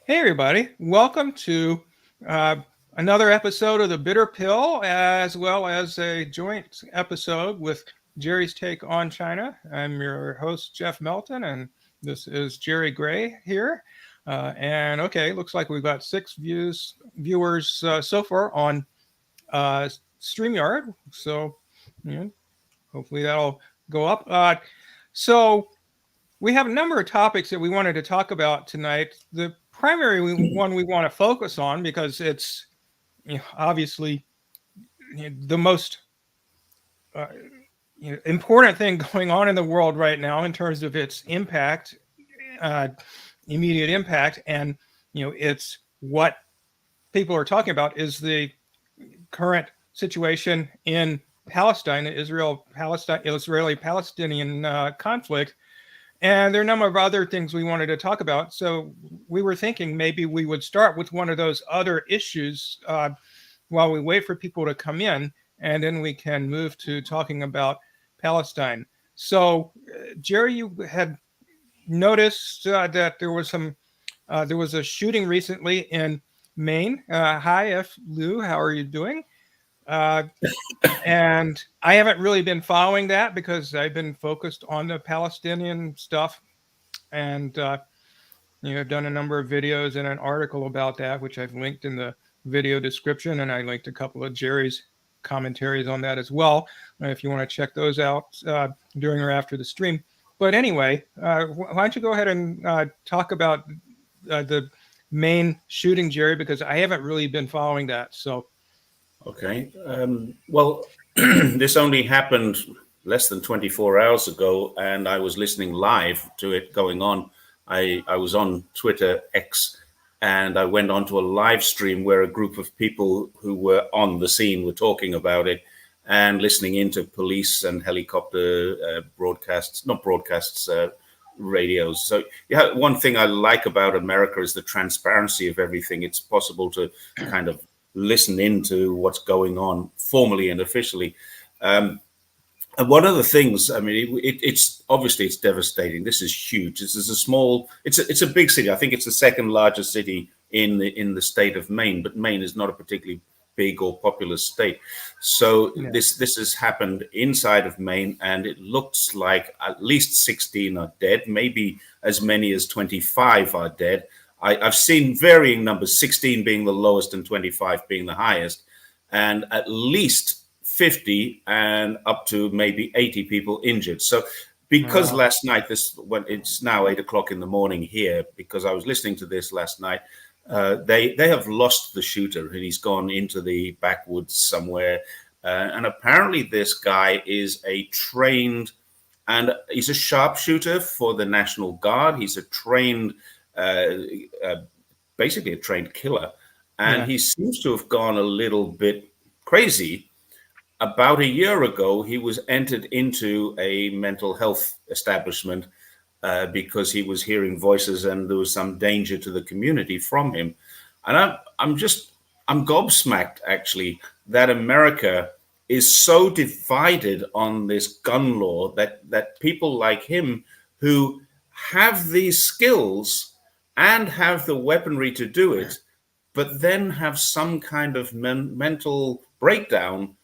Hey, everybody. Welcome to uh, another episode of The Bitter Pill, as well as a joint episode with Jerry's Take on China. I'm your host, Jeff Melton, and this is Jerry Gray here. And looks like we've got six viewers so far on StreamYard. So, you know, hopefully that'll go up. So, we have a number of topics that we wanted to talk about tonight. The primary one we want to focus on, because it's obviously the most uh, important thing going on in the world right now in terms of its impact, uh, immediate impact, and it's what people are talking about is the current situation in Palestine, the Israeli-Palestinian conflict. And there are a number of other things we wanted to talk about. So we were thinking maybe we would start with one of those other issues while we wait for people to come in, and then we can move to talking about Palestine. So, Jerry, you had noticed that there was a shooting recently in Maine. Hi, F. Lou, how are you doing? And I haven't really been following that because I've been focused on the Palestinian stuff, and I've done a number of videos and an article about that, which I've linked in the video description, and I linked a couple of Jerry's commentaries on that as well, if you want to check those out during or after the stream. But anyway, why don't you go ahead and talk about the Maine shooting, Jerry, because I haven't really been following that. So. Okay. Well, this only happened less than 24 hours ago, and I was listening live to it going on. I was on Twitter X, and I went onto a live stream where a group of people who were on the scene were talking about it and listening into police and helicopter radios. So yeah, one thing I like about America is the transparency of everything. It's possible to kind of listen into what's going on formally and officially. And one of the things, I mean, it's obviously it's devastating. This is huge. This is it's a big city. I think it's the second largest city in the state of Maine, but Maine is not a particularly big or populous state. So yeah. This has happened inside of Maine, and it looks like at least 16 are dead, maybe as many as 25 are dead. I've seen varying numbers, 16 being the lowest and 25 being the highest, and at least 50 and up to maybe 80 people injured. So because last night, when it's now 8 o'clock in the morning here, because I was listening to this last night, they have lost the shooter, and he's gone into the backwoods somewhere. And apparently this guy is he's a sharpshooter for the National Guard. He's a trained basically a trained killer, and he seems to have gone a little bit crazy. About a year ago, he was entered into a mental health establishment because he was hearing voices and there was some danger to the community from him. And I'm gobsmacked, actually, that America is so divided on this gun law that people like him who have these skills and have the weaponry to do it, but then have some kind of mental breakdown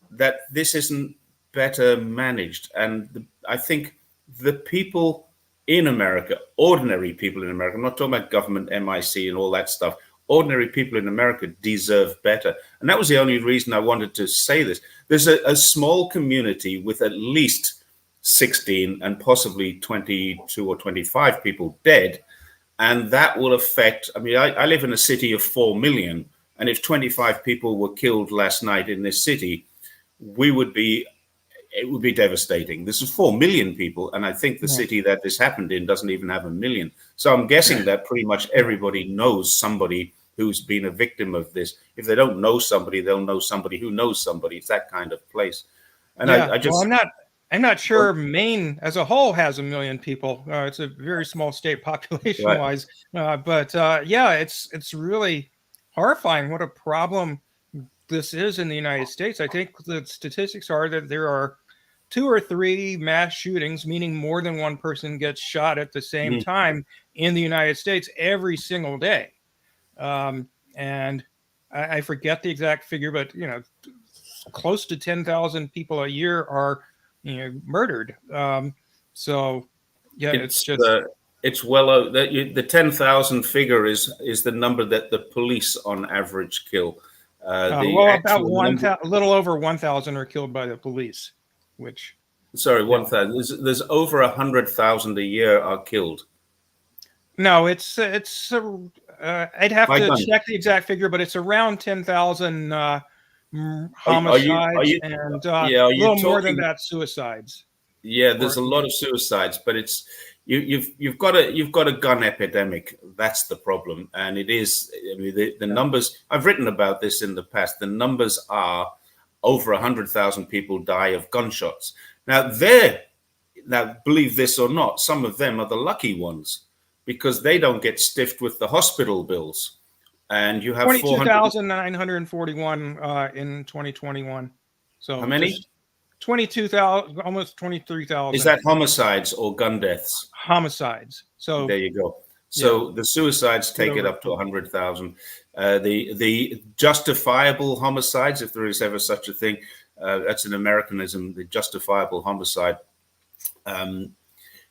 that this isn't better managed. And I think the people in America, ordinary people in America, I'm not talking about government, MIC and all that stuff, ordinary people in America deserve better. And that was the only reason I wanted to say this. There's a small community with at least 16 and possibly 22 or 25 people dead. And that will affect, I mean, I live in a city of 4 million. And if 25 people were killed last night in this city, it would be devastating. This is 4 million people. And I think the city that this happened in doesn't even have 1 million. So I'm guessing that pretty much everybody knows somebody who's been a victim of this. If they don't know somebody, they'll know somebody who knows somebody. It's that kind of place. And I'm not sure Maine as a whole has 1 million people. It's a very small state population-wise, but it's really horrifying what a problem this is in the United States. I think the statistics are that there are 2 or 3 mass shootings, meaning more than one person gets shot at the same time in the United States every single day. And I forget the exact figure, but close to 10,000 people a year are murdered. So yeah, it's just it's the 10,000 figure is the number that the police on average kill. The well, about actual number, a little over 1,000 are killed by the police, which sorry, yeah. 1,000. There's over 100,000 a year are killed No, I'd have by to gun. check the exact figure, but it's around 10,000 Are homicides you and yeah, a are you little more than talking? that suicides. Yeah, there's Or a lot of suicides, but it's you've got a gun epidemic. That's the problem, and it is. I mean, the numbers. I've written about this in the past. The numbers are over 100,000 people die of gunshots. Now, believe this or not, some of them are the lucky ones because they don't get stiffed with the hospital bills, and you have 400. 22,941 in 2021. How So many? just 22,000, almost Is 23,000 that homicides or gun deaths? homicides. So There you go. yeah, So the suicides bit take it over. up to 100,000. The justifiable homicides, if there is ever such a thing, that's an Americanism. The justifiable homicide.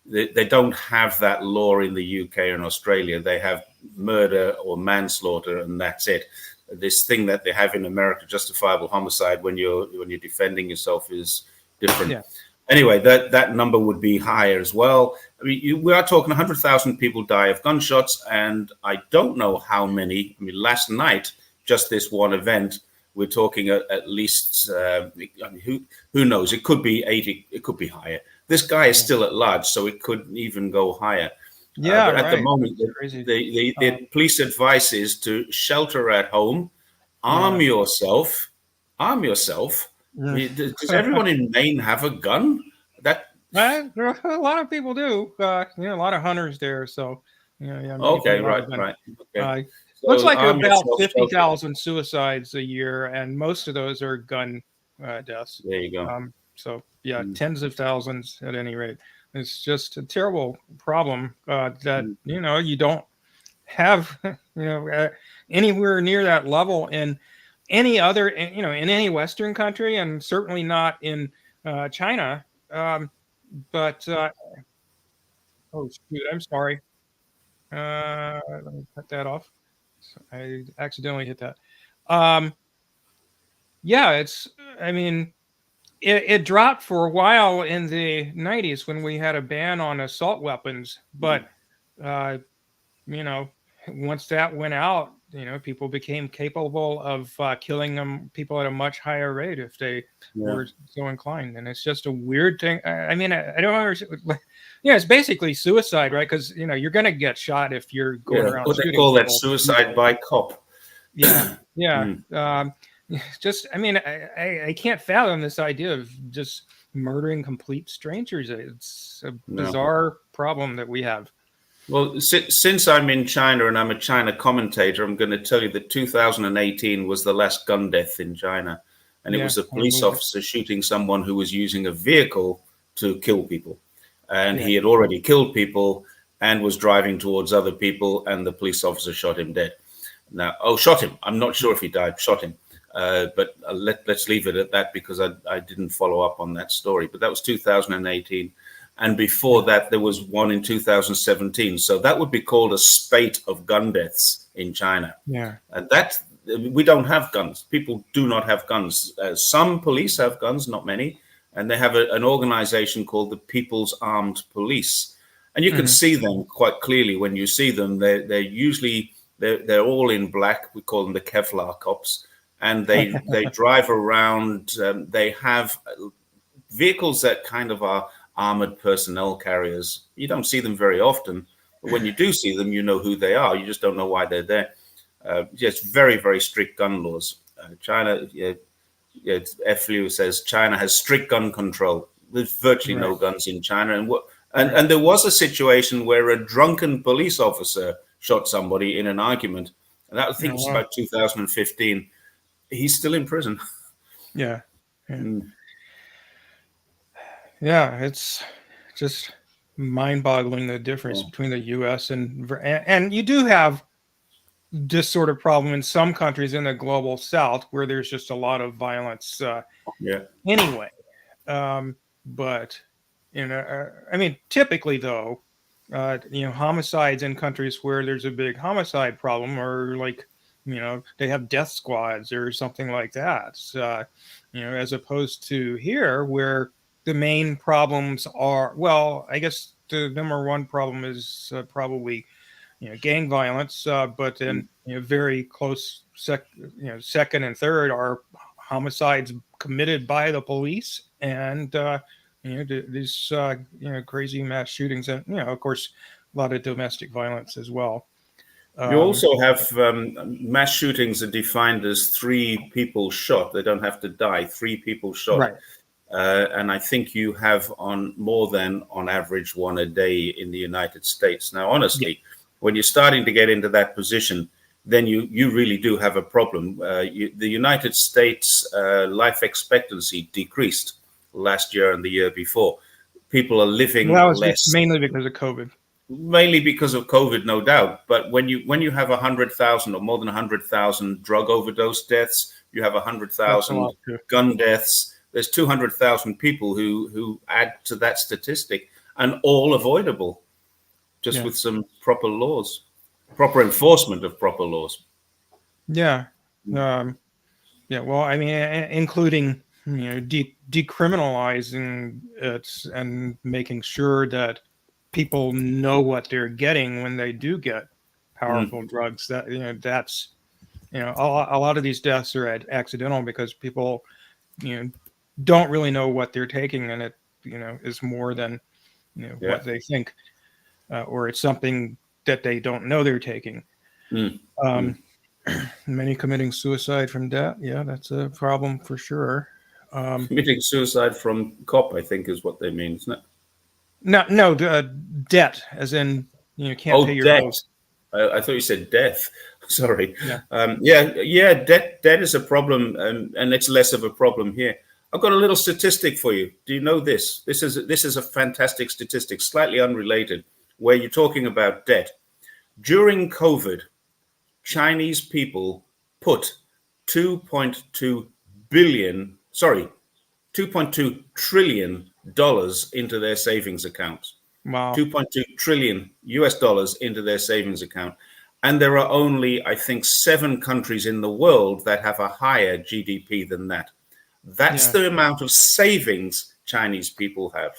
They don't have that law in the UK and Australia. They have murder or manslaughter, and that's it. This thing that they have in America, justifiable homicide, when you're defending yourself, is different. Yeah. Anyway, that number would be higher as well. I mean, we are talking 100,000 people die of gunshots, and I don't know how many. I mean, last night, just this one event, we're talking at least. I mean, who knows? It could be 80. It could be higher. This guy is still at large, so it could even go higher. Yeah, but at right. the moment, the police advice is to shelter at home, arm yourself. I mean, does everyone in Maine have a gun? That A lot of people do. A lot of hunters there. So, yeah, maybe okay, you have a right, gun. right. Okay. Looks So like arm about yourself, shelter. 50,000 suicides a year, and most of those are gun deaths. There you go. So, yeah, tens of thousands at any rate. It's just a terrible problem that you don't have anywhere near that level in any other in any Western country, and certainly not in China. But oh shoot, I'm sorry. Let me cut that off. I accidentally hit that. Yeah, I mean, it dropped for a while in the 90s when we had a ban on assault weapons, but once that went out, people became capable of killing people at a much higher rate if they were so inclined. And it's just a weird thing. I mean, I don't understand. Yeah, it's basically suicide, right? Because you're going to get shot if you're going around What they shooting call that, people. suicide by cop. Yeah, yeah. Just, I mean, I can't fathom this idea of just murdering complete strangers. It's a bizarre problem that we have. Well, since I'm in China and I'm a China commentator, I'm going to tell you that 2018 was the last gun death in China. And it was a police officer shooting someone who was using a vehicle to kill people. And he had already killed people and was driving towards other people, and the police officer shot him dead. Now, shot him. I'm not sure if he died, shot him. But let's leave it at that because I didn't follow up on that story. But that was 2018. And before that, there was one in 2017. So that would be called a spate of gun deaths in China. Yeah. And we don't have guns. People do not have guns. Some police have guns, not many. And they have an organization called the People's Armed Police. And you can see them quite clearly when you see them. They're usually, they're all in black. We call them the Kevlar cops. And they drive around. They have vehicles that kind of are armored personnel carriers. You don't see them very often, but when you do see them, you know who they are. You just don't know why they're there. It's very, very strict gun laws. China, FLU says China has strict gun control. There's virtually no guns in China. And there was a situation where a drunken police officer shot somebody in an argument. And that, I think, was about 2015. He's still in prison. Yeah. Yeah, it's just mind-boggling the difference between the U.S. and you do have this sort of problem in some countries in the global south where there's just a lot of violence anyway. But I mean, typically though, homicides in countries where there's a big homicide problem are like, they have death squads or something like that. As opposed to here where the main problems are, well, I guess the number one problem is probably gang violence, but then very close second and third are homicides committed by the police, and these crazy mass shootings, and of course a lot of domestic violence as well. You also have mass shootings are defined as 3 people shot. They don't have to die. 3 people shot. Right. And I think you have on more than on average 1 a day in the United States. Now, honestly, when you're starting to get into that position, then you really do have a problem. The United States life expectancy decreased last year and the year before. People are living less. Mainly because of COVID. Mainly because of COVID, no doubt. But when you have 100,000 or more than 100,000 drug overdose deaths, you have 100,000 gun deaths. There's 200,000 people who add to that statistic, and all avoidable, just with some proper laws, proper enforcement of proper laws. Yeah. Well, I mean, including decriminalizing it and making sure that people know what they're getting when they do get powerful drugs. That that's a lot of these deaths are accidental because people don't really know what they're taking, and it is more than what they think, or it's something that they don't know they're taking. Many committing suicide from debt. Yeah, that's a problem for sure. Committing suicide from cop, I think, is what they mean, isn't it? No, debt, as in can't pay your bills. I thought you said death. Sorry. Debt is a problem, and it's less of a problem here. I've got a little statistic for you. Do you know this? This is a fantastic statistic, slightly unrelated, where you're talking about debt. During COVID, Chinese people put $2.2 trillion into their savings accounts. Wow. $2.2 trillion into their savings account. And there are only, I think, 7 countries in the world that have a higher GDP than that. That's the amount of savings Chinese people have.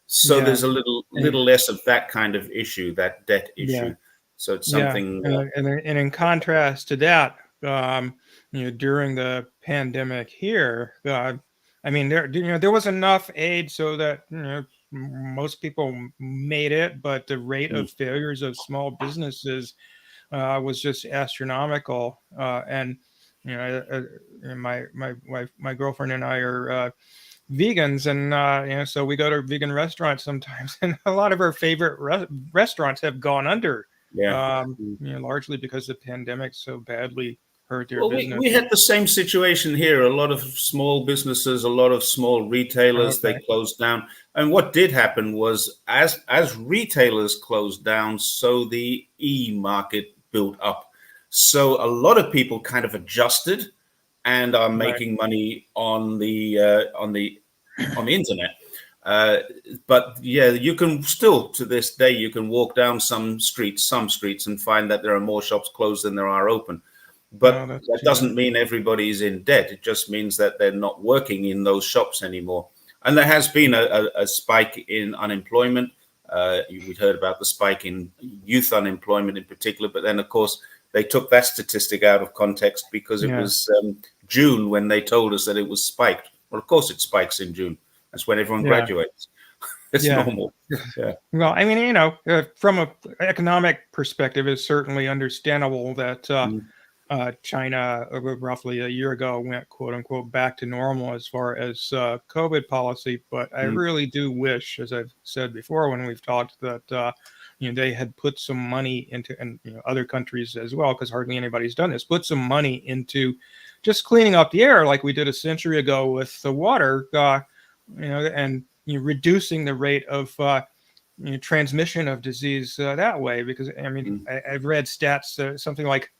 So there's a little less of that kind of issue, that debt issue. Yeah. So it's something. And in contrast to that, during the pandemic here, I mean, there was enough aid so that most people made it, but the rate of failures of small businesses was just astronomical. And my girlfriend and I are vegans, and so we go to vegan restaurants sometimes, and a lot of our favorite restaurants have gone under. Largely because the pandemic so badly hurt their business. We had the same situation here. A lot of small businesses, a lot of small retailers, they closed down. And what did happen was as retailers closed down, so the e-market built up. So a lot of people kind of adjusted and are making money on the internet. But you can still, to this day, you can walk down some streets and find that there are more shops closed than there are open. But that doesn't mean everybody's in debt. It just means that they're not working in those shops anymore. And there has been a spike in unemployment. We'd heard about the spike in youth unemployment in particular. But then, of course, they took that statistic out of context because it was June when they told us that it was spiked. Well, of course, it spikes in June. That's when everyone graduates. It's normal. Yeah. Well, I mean, from an economic perspective, it's certainly understandable that China, roughly a year ago, went "quote unquote" back to normal as far as COVID policy. But I really do wish, as I've said before when we've talked, that they had put some money into, and other countries as well, because hardly anybody's done this, put some money into just cleaning up the air like we did a century ago with the water. And reducing the rate of transmission of disease that way. Because I mean, I've read stats something like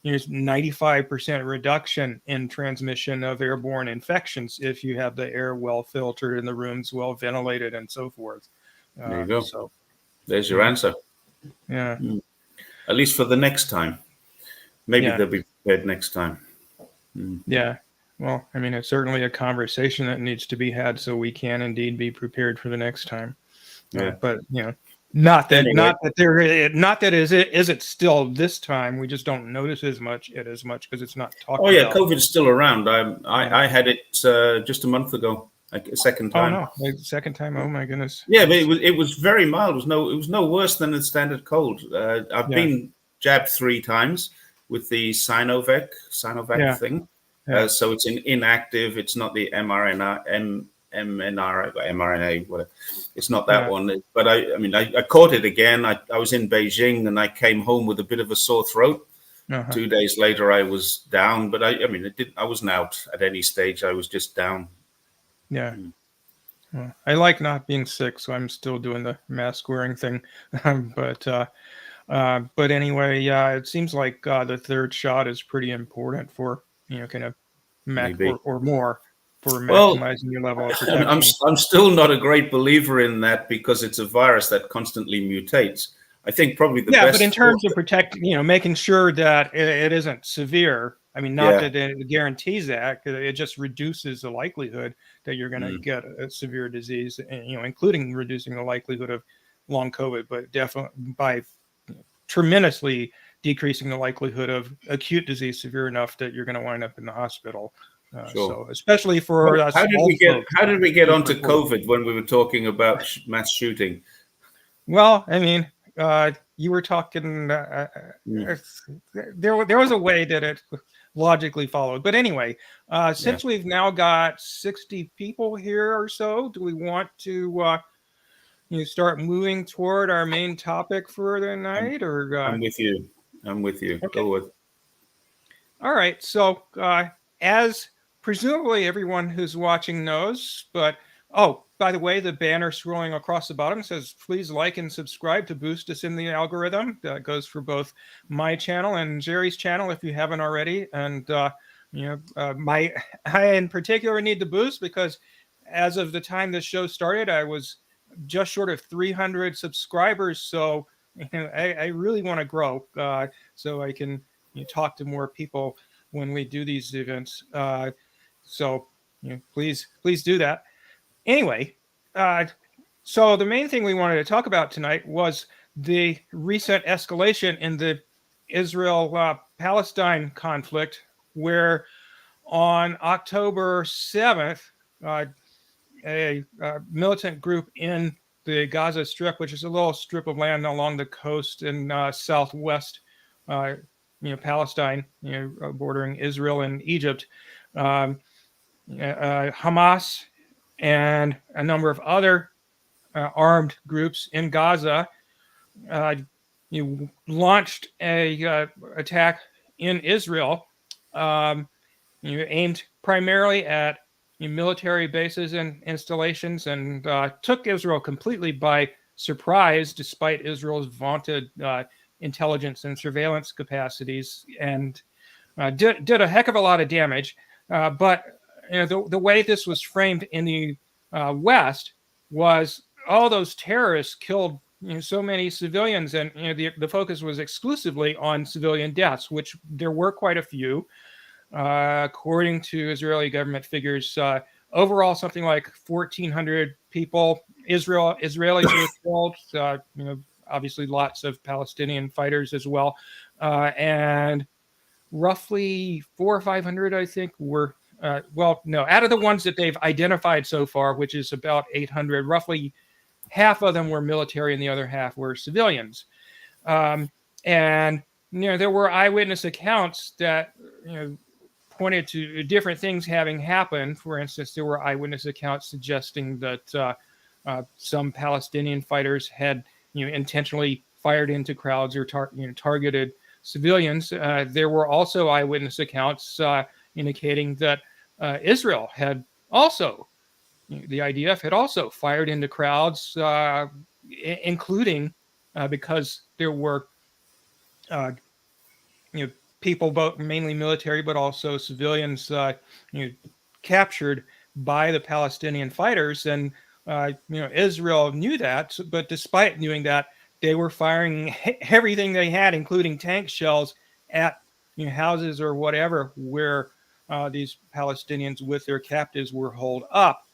95% reduction in transmission of airborne infections if you have the air well filtered and the rooms well ventilated and so forth. There you go. So there's your answer. Yeah. At least for the next time. Maybe Yeah. they'll be prepared next time. Yeah. Well, I mean, it's certainly a conversation that needs to be had so we can indeed be prepared for the next time. Yeah. But not that is it still this time. We just don't notice as much because it's not talked about. Oh yeah, COVID's still around. I had it just a month ago, like a second time. Oh no, second time. Oh my goodness. Yeah, but it was very mild. It was no worse than a standard cold. I've been jabbed 3 times with the Sinovac thing. Yeah. So it's inactive. It's not the mRNA, whatever. It's not that one. But I caught it again. I was in Beijing and I came home with a bit of a sore throat. 2 days later, I was down. But I wasn't out at any stage. I was just down. Yeah. Well, I like not being sick, so I'm still doing the mask wearing thing. But anyway, yeah, it seems like the third shot is pretty important for kind of or more for maximizing your level of protection. I'm still not a great believer in that because it's a virus that constantly mutates. I think probably the best. But in terms of protecting, making sure that it isn't severe. I mean, not that it guarantees that, because it just reduces the likelihood that you're going to get a severe disease, including reducing the likelihood of long COVID, but definitely by tremendously decreasing the likelihood of acute disease severe enough that you're going to wind up in the hospital. Sure. So especially for us. How did we get onto COVID when we were talking about mass shooting? Well, I mean, you were talking. There was a way that it logically followed, but anyway, since we've now got 60 people here or so, do we want to start moving toward our main topic for the night? I'm with you. Okay. Go with. All right. So as presumably everyone who's watching knows, but by the way, the banner scrolling across the bottom says, please like and subscribe to boost us in the algorithm. That goes for both my channel and Jerry's channel if you haven't already. And, I in particular need the boost because as of the time this show started, I was just short of 300 subscribers. So I really want to grow so I can talk to more people when we do these events. So please do that. Anyway, so the main thing we wanted to talk about tonight was the recent escalation in the Israel-Palestine conflict, where on October 7th, a militant group in the Gaza Strip, which is a little strip of land along the coast in southwest, Palestine, bordering Israel and Egypt, Hamas and a number of other armed groups in Gaza launched a attack in Israel, aimed primarily at military bases and installations, and took Israel completely by surprise, despite Israel's vaunted intelligence and surveillance capacities, and did a heck of a lot of damage. But the way this was framed in the West was all those terrorists killed so many civilians, and the focus was exclusively on civilian deaths, which there were quite a few. According to Israeli government figures, overall something like 1,400 people, Israelis were killed. Obviously lots of Palestinian fighters as well, and roughly 400 or 500, I think, were. Out of the ones that they've identified so far, which is about 800, roughly half of them were military and the other half were civilians. And there were eyewitness accounts that pointed to different things having happened. For instance, there were eyewitness accounts suggesting that some Palestinian fighters had intentionally fired into crowds or targeted civilians. There were also eyewitness accounts indicating that Israel had also, the IDF had also fired into crowds including because there were people, both mainly military, but also civilians, captured by the Palestinian fighters, and Israel knew that. But despite knowing that, they were firing everything they had, including tank shells, at houses or whatever where these Palestinians with their captives were holed up.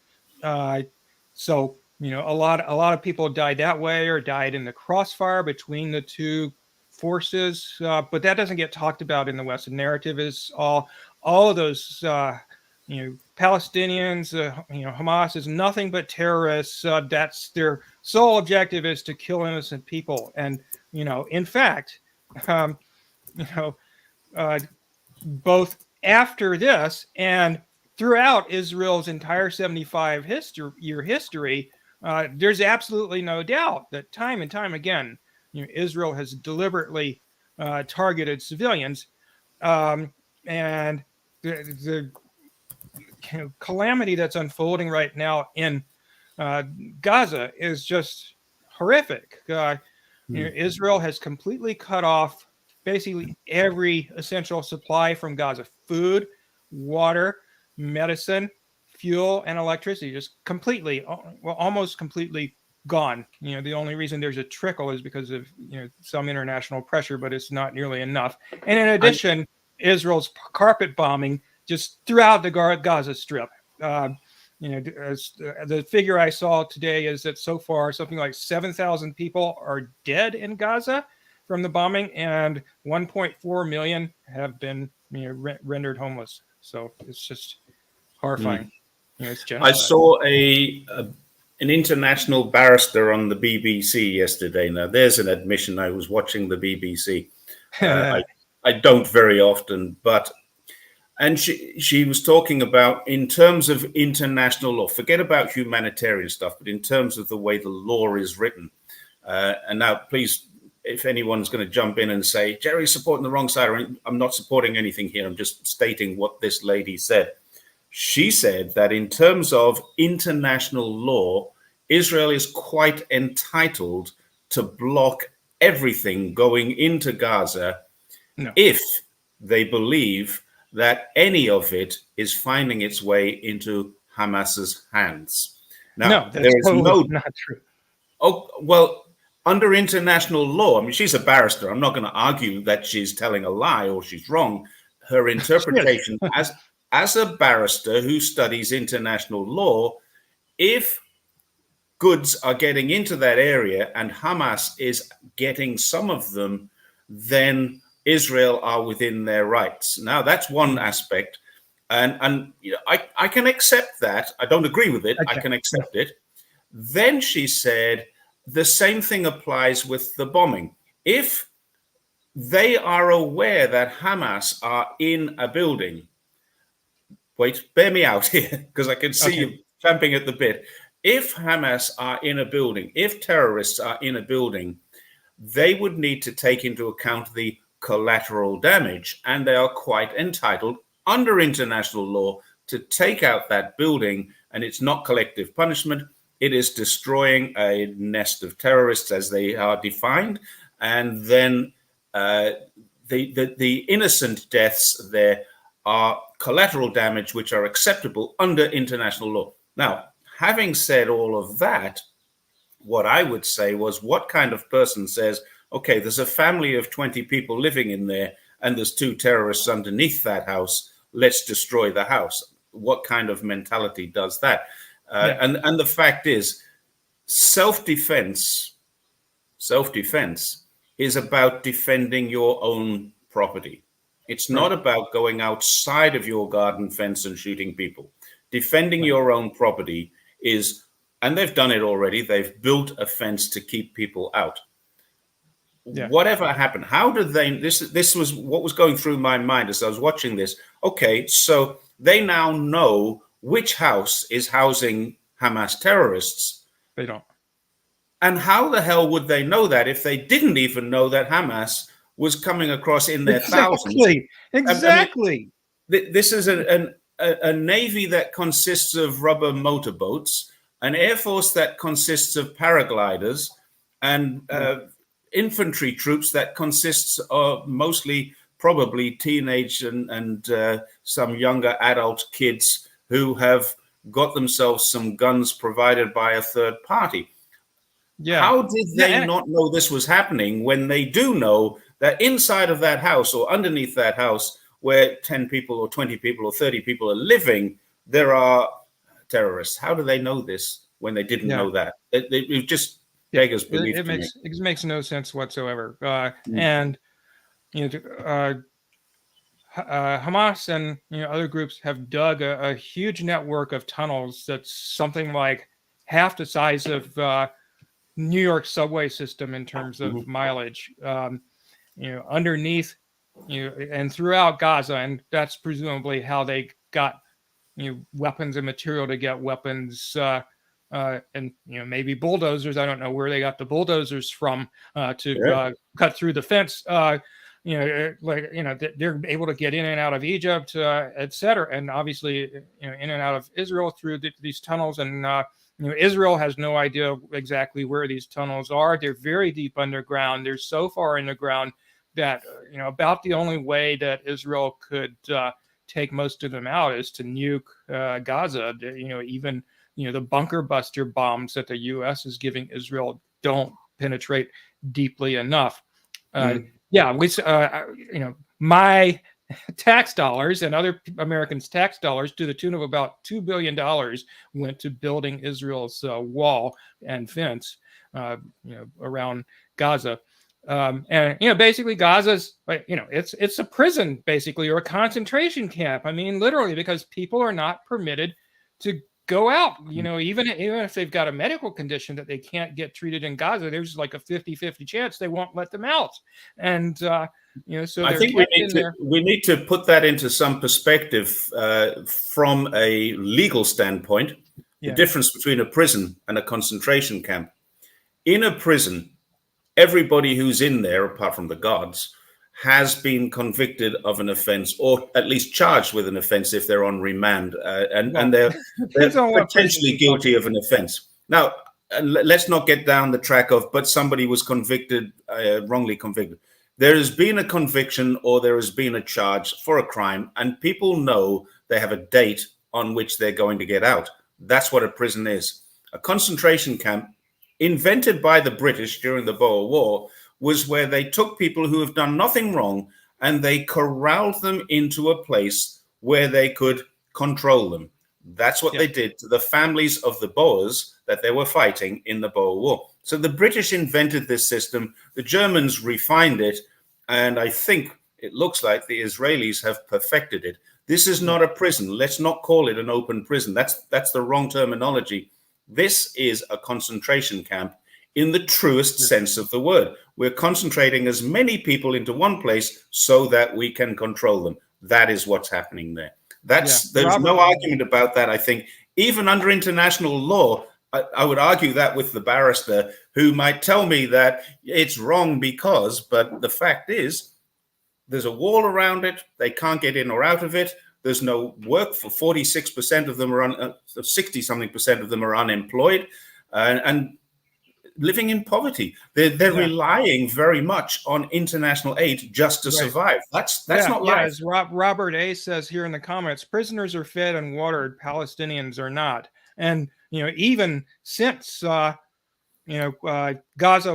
So a lot of people died that way, or died in the crossfire between the two forces, but that doesn't get talked about in the Western narrative. Is all of those Palestinians, Hamas is nothing but terrorists. That's their sole objective, is to kill innocent people. And in fact, both after this and throughout Israel's entire 75-year history, there's absolutely no doubt that time and time again, Israel has deliberately targeted civilians, and the calamity that's unfolding right now in Gaza is just horrific. Israel has completely cut off basically every essential supply from Gaza: food, water, medicine, fuel, and electricity. Just completely, well, almost completely gone. The only reason there's a trickle is because of some international pressure, but it's not nearly enough. And in addition, Israel's carpet bombing just throughout the Gaza Strip. The figure I saw today is that so far something like 7,000 people are dead in Gaza from the bombing, and 1.4 million have been rendered homeless. So it's just horrifying. It's genocide. I saw an international barrister on the BBC yesterday. Now, there's an admission. I was watching the BBC. I don't very often, and she was talking about, in terms of international law, forget about humanitarian stuff, but in terms of the way the law is written. And now, please, if anyone's going to jump in and say, Jerry's supporting the wrong side, or I'm not supporting anything here, I'm just stating what this lady said. She said that in terms of international law, Israel is quite entitled to block everything going into Gaza if they believe that any of it is finding its way into Hamas's hands. Now, that's totally not true. Oh, well, under international law, I mean, she's a barrister. I'm not going to argue that she's telling a lie or she's wrong. Her interpretation as a barrister who studies international law, if goods are getting into that area and Hamas is getting some of them, then Israel are within their rights. Now, that's one aspect. And I can accept that. I don't agree with it. Okay. I can accept it. Then she said, the same thing applies with the bombing. If they are aware that Hamas are in a building, wait, bear me out here, because I can see you champing at the bit. If Hamas are in a building, if terrorists are in a building, they would need to take into account the collateral damage, and they are quite entitled under international law to take out that building. And it's not collective punishment. It is destroying a nest of terrorists as they are defined. And then the innocent deaths there are collateral damage, which are acceptable under international law. Now, having said all of that, what I would say was, what kind of person says, okay, there's a family of 20 people living in there and there's 2 terrorists underneath that house, let's destroy the house. What kind of mentality does that? And the fact is, self-defense is about defending your own property. It's not about going outside of your garden fence and shooting people. Defending your own property is, and they've done it already, they've built a fence to keep people out. Whatever happened, how did they, this was what was going through my mind as I was watching this. Okay, so they now know which house is housing Hamas terrorists. They don't. And how the hell would they know that if they didn't even know that Hamas was coming across in their thousands? Exactly. I mean, this is a navy that consists of rubber motorboats, an air force that consists of paragliders, and infantry troops that consists of mostly probably teenage and some younger adult kids who have got themselves some guns provided by a third party. Yeah. How did they not know this was happening when they do know that inside of that house or underneath that house where 10 people or 20 people or 30 people are living, there are terrorists? How do they know this when they didn't know that? It just beggars belief to me. It makes no sense whatsoever. And Hamas and other groups have dug a huge network of tunnels that's something like half the size of New York subway system in terms of mileage. Underneath, and throughout Gaza, and that's presumably how they got weapons and material to get weapons. And maybe bulldozers. I don't know where they got the bulldozers from to cut through the fence. They're able to get in and out of Egypt, etc., and obviously in and out of Israel through these tunnels. And Israel has no idea exactly where these tunnels are. They're very deep underground. They're so far in the ground that about the only way that Israel could take most of them out is to nuke Gaza. Even the bunker buster bombs that the U.S. is giving Israel don't penetrate deeply enough. My tax dollars and other Americans' tax dollars to the tune of about $2 billion went to building Israel's wall and fence, around Gaza. Basically Gaza's, it's a prison basically, or a concentration camp. I mean, literally, because people are not permitted to go out, even if they've got a medical condition that they can't get treated in Gaza, there's like a 50-50 chance they won't let them out. And, so I think we need to put that into some perspective from a legal standpoint, the difference between a prison and a concentration camp. In a prison, everybody who's in there, apart from the guards, has been convicted of an offense, or at least charged with an offense if they're on remand, and they're potentially guilty of an offense. Now, let's not get down the track of, but somebody was convicted, wrongly convicted. There has been a conviction or there has been a charge for a crime, and people know they have a date on which they're going to get out. That's what a prison is. A concentration camp, invented by the British during the Boer War, was where they took people who have done nothing wrong and they corralled them into a place where they could control them. That's what they did to the families of the Boers that they were fighting in the Boer War. So the British invented this system, the Germans refined it, and I think it looks like the Israelis have perfected it. This is not a prison. Let's not call it an open prison. That's the wrong terminology. This is a concentration camp in the truest sense of the word. We're concentrating as many people into one place so that we can control them. That is what's happening there. There's no argument about that. I think even under international law, I would argue that with the barrister who might tell me that it's wrong but the fact is there's a wall around it. They can't get in or out of it. There's no work for 46% of them are 60-something% of them are unemployed and living in poverty. They're relying very much on international aid just to survive. That's not life. As Robert A. says here in the comments, prisoners are fed and watered, Palestinians are not. And even since Gaza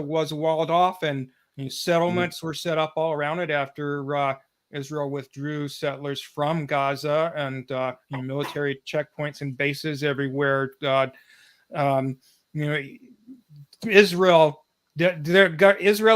was walled off and settlements were set up all around it after Israel withdrew settlers from Gaza, and military checkpoints and bases everywhere. Israeli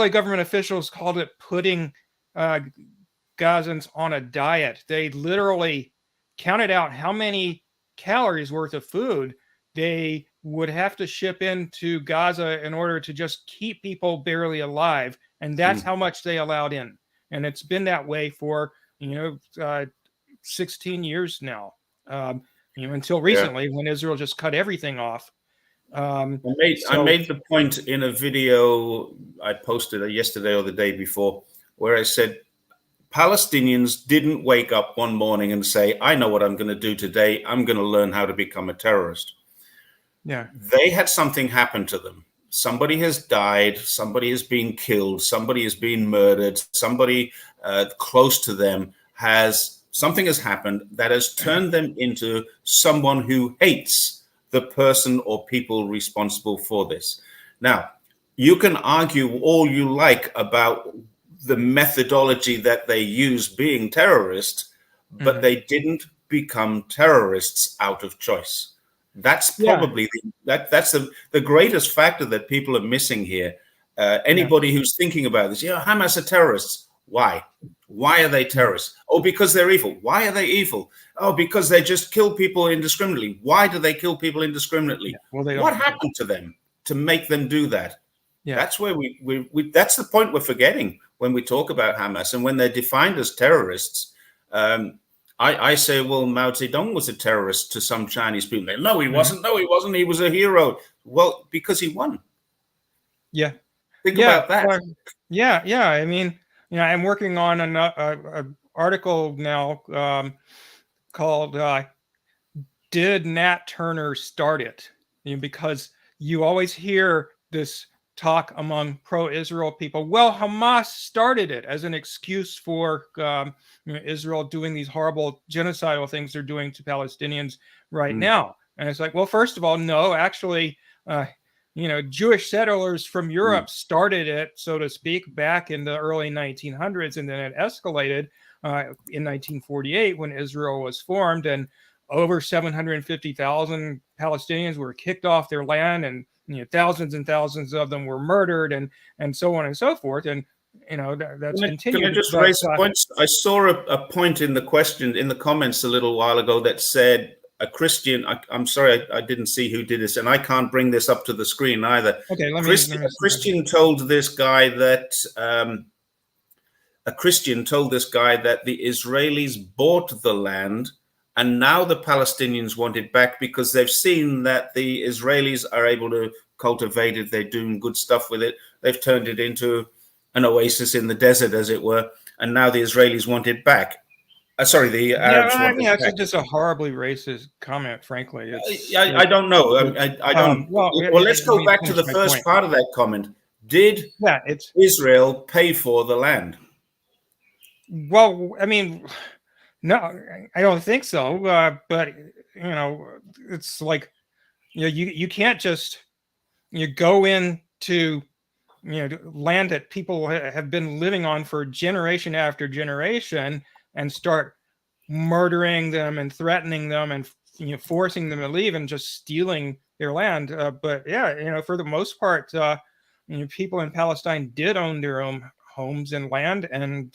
government officials called it putting Gazans on a diet. They literally counted out how many calories worth of food they would have to ship into Gaza in order to just keep people barely alive. And that's how much they allowed in. And it's been that way for, 16 years now, until recently when Israel just cut everything off. I made the point in a video I posted yesterday or the day before where I said Palestinians didn't wake up one morning and say, I know what I'm going to do today. I'm going to learn how to become a terrorist. Yeah. They had something happen to them. somebody has died, somebody has been killed, somebody has been murdered, somebody close to them something has happened that has turned them into someone who hates the person or people responsible for this. Now, you can argue all you like about the methodology that they use being terrorists, but they didn't become terrorists out of choice. That's probably that's the greatest factor that people are missing here. Anybody who's thinking about this, Hamas are terrorists. Why? Why are they terrorists? Oh, because they're evil. Why are they evil? Oh, because they just kill people indiscriminately. Why do they kill people indiscriminately? Well, what happened to them to make them do that? That's where we that's the point we're forgetting when we talk about Hamas, and when they're defined as terrorists. I say, well, Mao Zedong was a terrorist to some Chinese people. No, he wasn't. No, he wasn't. He was a hero. Well, because he won. Yeah. Think about that. I mean, I'm working on an article now called "Did Nat Turner Start It?" Because you always hear this talk among pro-Israel people. Well, Hamas started it as an excuse for Israel doing these horrible genocidal things they're doing to Palestinians right now. And it's like, well, first of all, no, actually, Jewish settlers from Europe started it, so to speak, back in the early 1900s, and then it escalated in 1948 when Israel was formed, and over 750,000 Palestinians were kicked off their land, and thousands and thousands of them were murdered, and so on and so forth. And that's continued. Can I just raise a point? I saw a point in the question in the comments a little while ago that said a Christian. I'm sorry, I didn't see who did this, and I can't bring this up to the screen either. Okay, a Christian told this guy that the Israelis bought the land, and now the Palestinians want it back because they've seen that the Israelis are able to cultivate it. They're doing good stuff with it. They've turned it into an oasis in the desert, as it were, and now the Israelis want it back. The Arabs want it back. It's just a horribly racist comment, frankly. I don't know. I don't. Well, let's go back to the first part of that comment. Did Israel pay for the land? Well, I mean, no, I don't think so. But it's like you can't just go into land that people have been living on for generation after generation and start murdering them and threatening them and forcing them to leave and just stealing their land. But for the most part, people in Palestine did own their own homes and land, and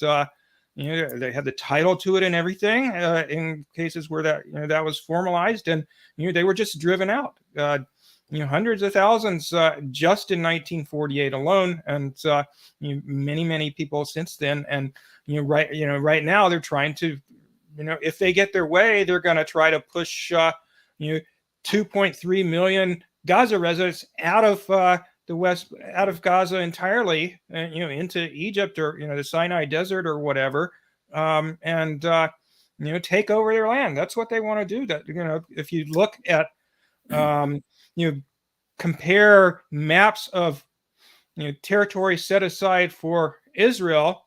they had the title to it and everything. In cases where that was formalized, and they were just driven out. Hundreds of thousands just in 1948 alone, and many people since then. And right now they're trying to, if they get their way, they're going to try to push 2.3 million Gaza residents out of the west, out of Gaza entirely, into Egypt or the Sinai Desert or whatever, and take over their land. That's what they want to do. That if you look at compare maps of territory set aside for Israel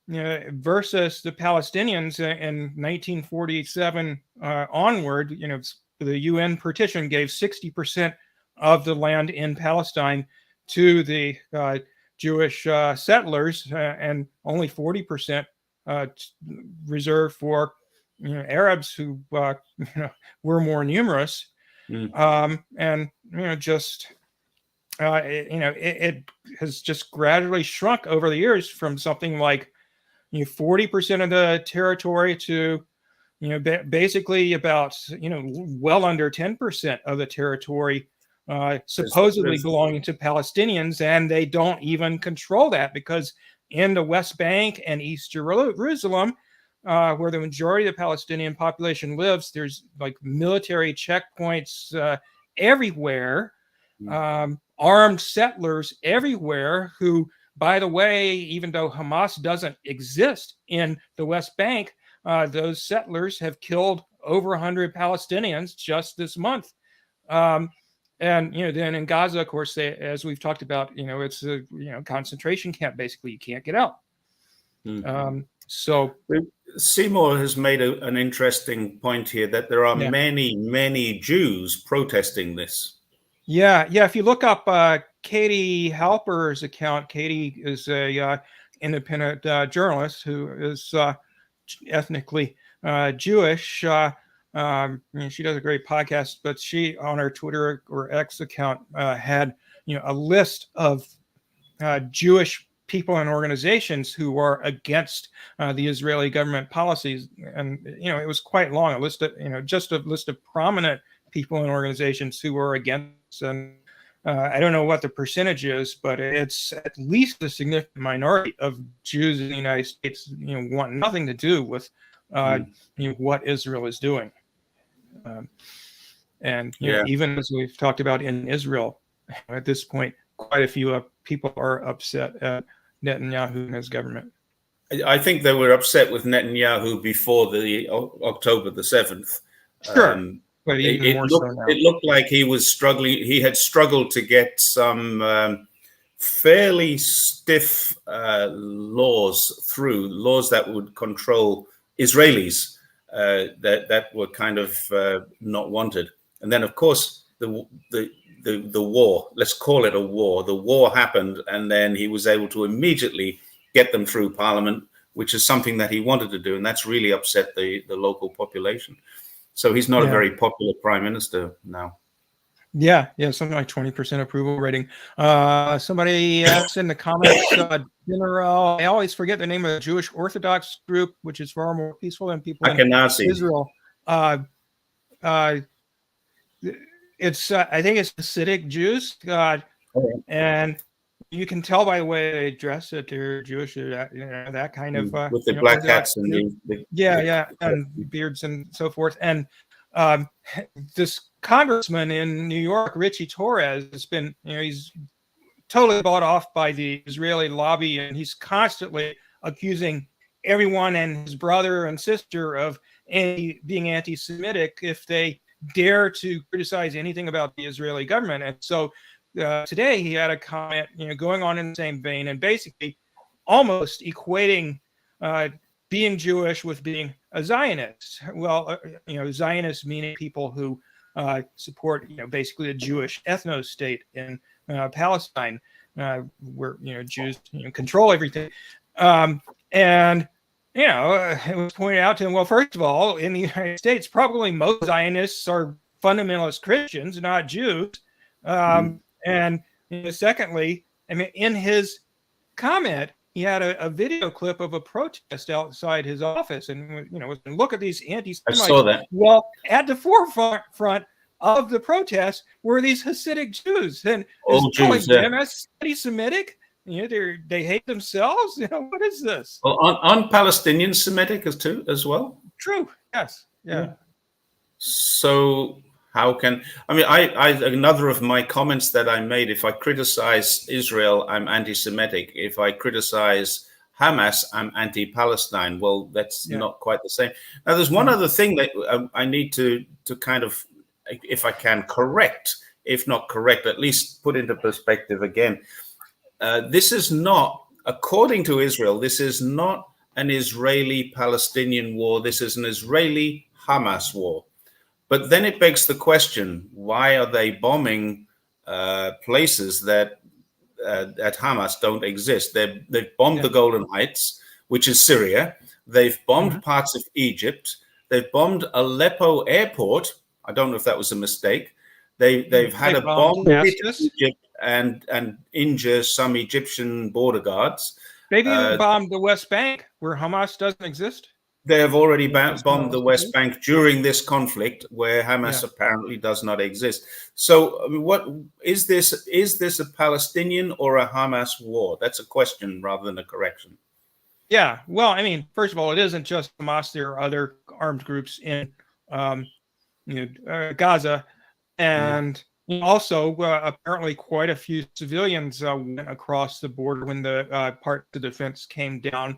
versus the Palestinians in 1947 onward. The UN partition gave 60% of the land in Palestine to the Jewish settlers, and only 40% reserved for Arabs who were more numerous. And it has just gradually shrunk over the years from something like 40% of the territory to basically about well under 10% of the territory supposedly belonging to Palestinians, and they don't even control that, because in the West Bank and East Jerusalem, where the majority of the Palestinian population lives, there's like military checkpoints everywhere, armed settlers everywhere who, by the way, even though Hamas doesn't exist in the West Bank, those settlers have killed over 100 Palestinians just this month. And then in Gaza, of course, as we've talked about, it's a concentration camp. Basically, you can't get out. So Seymour has made an interesting point here that there are many Jews protesting this. Yeah. If you look up Katie Halper's account, Katie is a independent journalist who is ethnically Jewish. She does a great podcast, but she on her Twitter or X account had a list of Jewish people and organizations who are against the Israeli government policies, and it was quite long. A list of just a list of prominent people and organizations who are against. And I don't know what the percentage is, but it's at least a significant minority of Jews in the United States want nothing to do with what Israel is doing. And even as we've talked about in Israel, at this point, quite a few people are upset at Netanyahu and his government. I think they were upset with Netanyahu before the October the 7th. Sure, but even more so now. It looked like he was struggling. He had struggled to get some fairly stiff laws that would control Israelis that were kind of not wanted. And then, of course, the war, let's call it a war. The war happened, and then he was able to immediately get them through parliament, which is something that he wanted to do, and that's really upset the local population. So he's not a very popular prime minister now. Yeah, something like 20% approval rating. Somebody asked in the comments, General, I always forget the name of the Jewish Orthodox group, which is far more peaceful than people in Israel. It's I think it's Hasidic Jews, and you can tell by the way they dress that they're Jewish. That kind of with the black hats and and beards and so forth. And this congressman in New York, Richie Torres, has been he's totally bought off by the Israeli lobby, and he's constantly accusing everyone and his brother and sister of being anti-Semitic if they dare to criticize anything about the Israeli government. And so today he had a comment, going on in the same vein and basically almost equating being Jewish with being a Zionist. Well, Zionists meaning people who support, basically a Jewish ethno-state in Palestine, where Jews control everything. And it was pointed out to him, well, first of all, in the United States, probably most Zionists are fundamentalist Christians, not Jews. And secondly, I mean, in his comment, he had a video clip of a protest outside his office, and look at these anti-Semites. I saw that. Well, at the forefront of the protest were these Hasidic Jews, and calling them anti-Semitic. They hate themselves. What is this? Well, on Palestinians Semitic as well? True. Yes. Yeah. So how can I another of my comments that I made, if I criticize Israel, I'm anti-Semitic. If I criticize Hamas, I'm anti-Palestine. Well, that's not quite the same. Now, there's one other thing that I need to kind of, if I can, correct, if not correct, at least put into perspective again. This is not, according to Israel, this is not an Israeli-Palestinian war. This is an Israeli-Hamas war. But then it begs the question, why are they bombing places that at Hamas don't exist? They've bombed the Golan Heights, which is Syria. They've bombed parts of Egypt. They've bombed Aleppo airport. I don't know if that was a mistake. They've had a bomb hit Egypt and injure some Egyptian border guards. They've even bombed the West Bank, where Hamas doesn't exist. They have already bombed the West Bank during this conflict, where Hamas apparently does not exist. So, what is this? Is this a Palestinian or a Hamas war? That's a question rather than a correction. Yeah. Well, I mean, first of all, it isn't just Hamas. There are other armed groups in Gaza, and also apparently quite a few civilians went across the border when the part of the defense came down.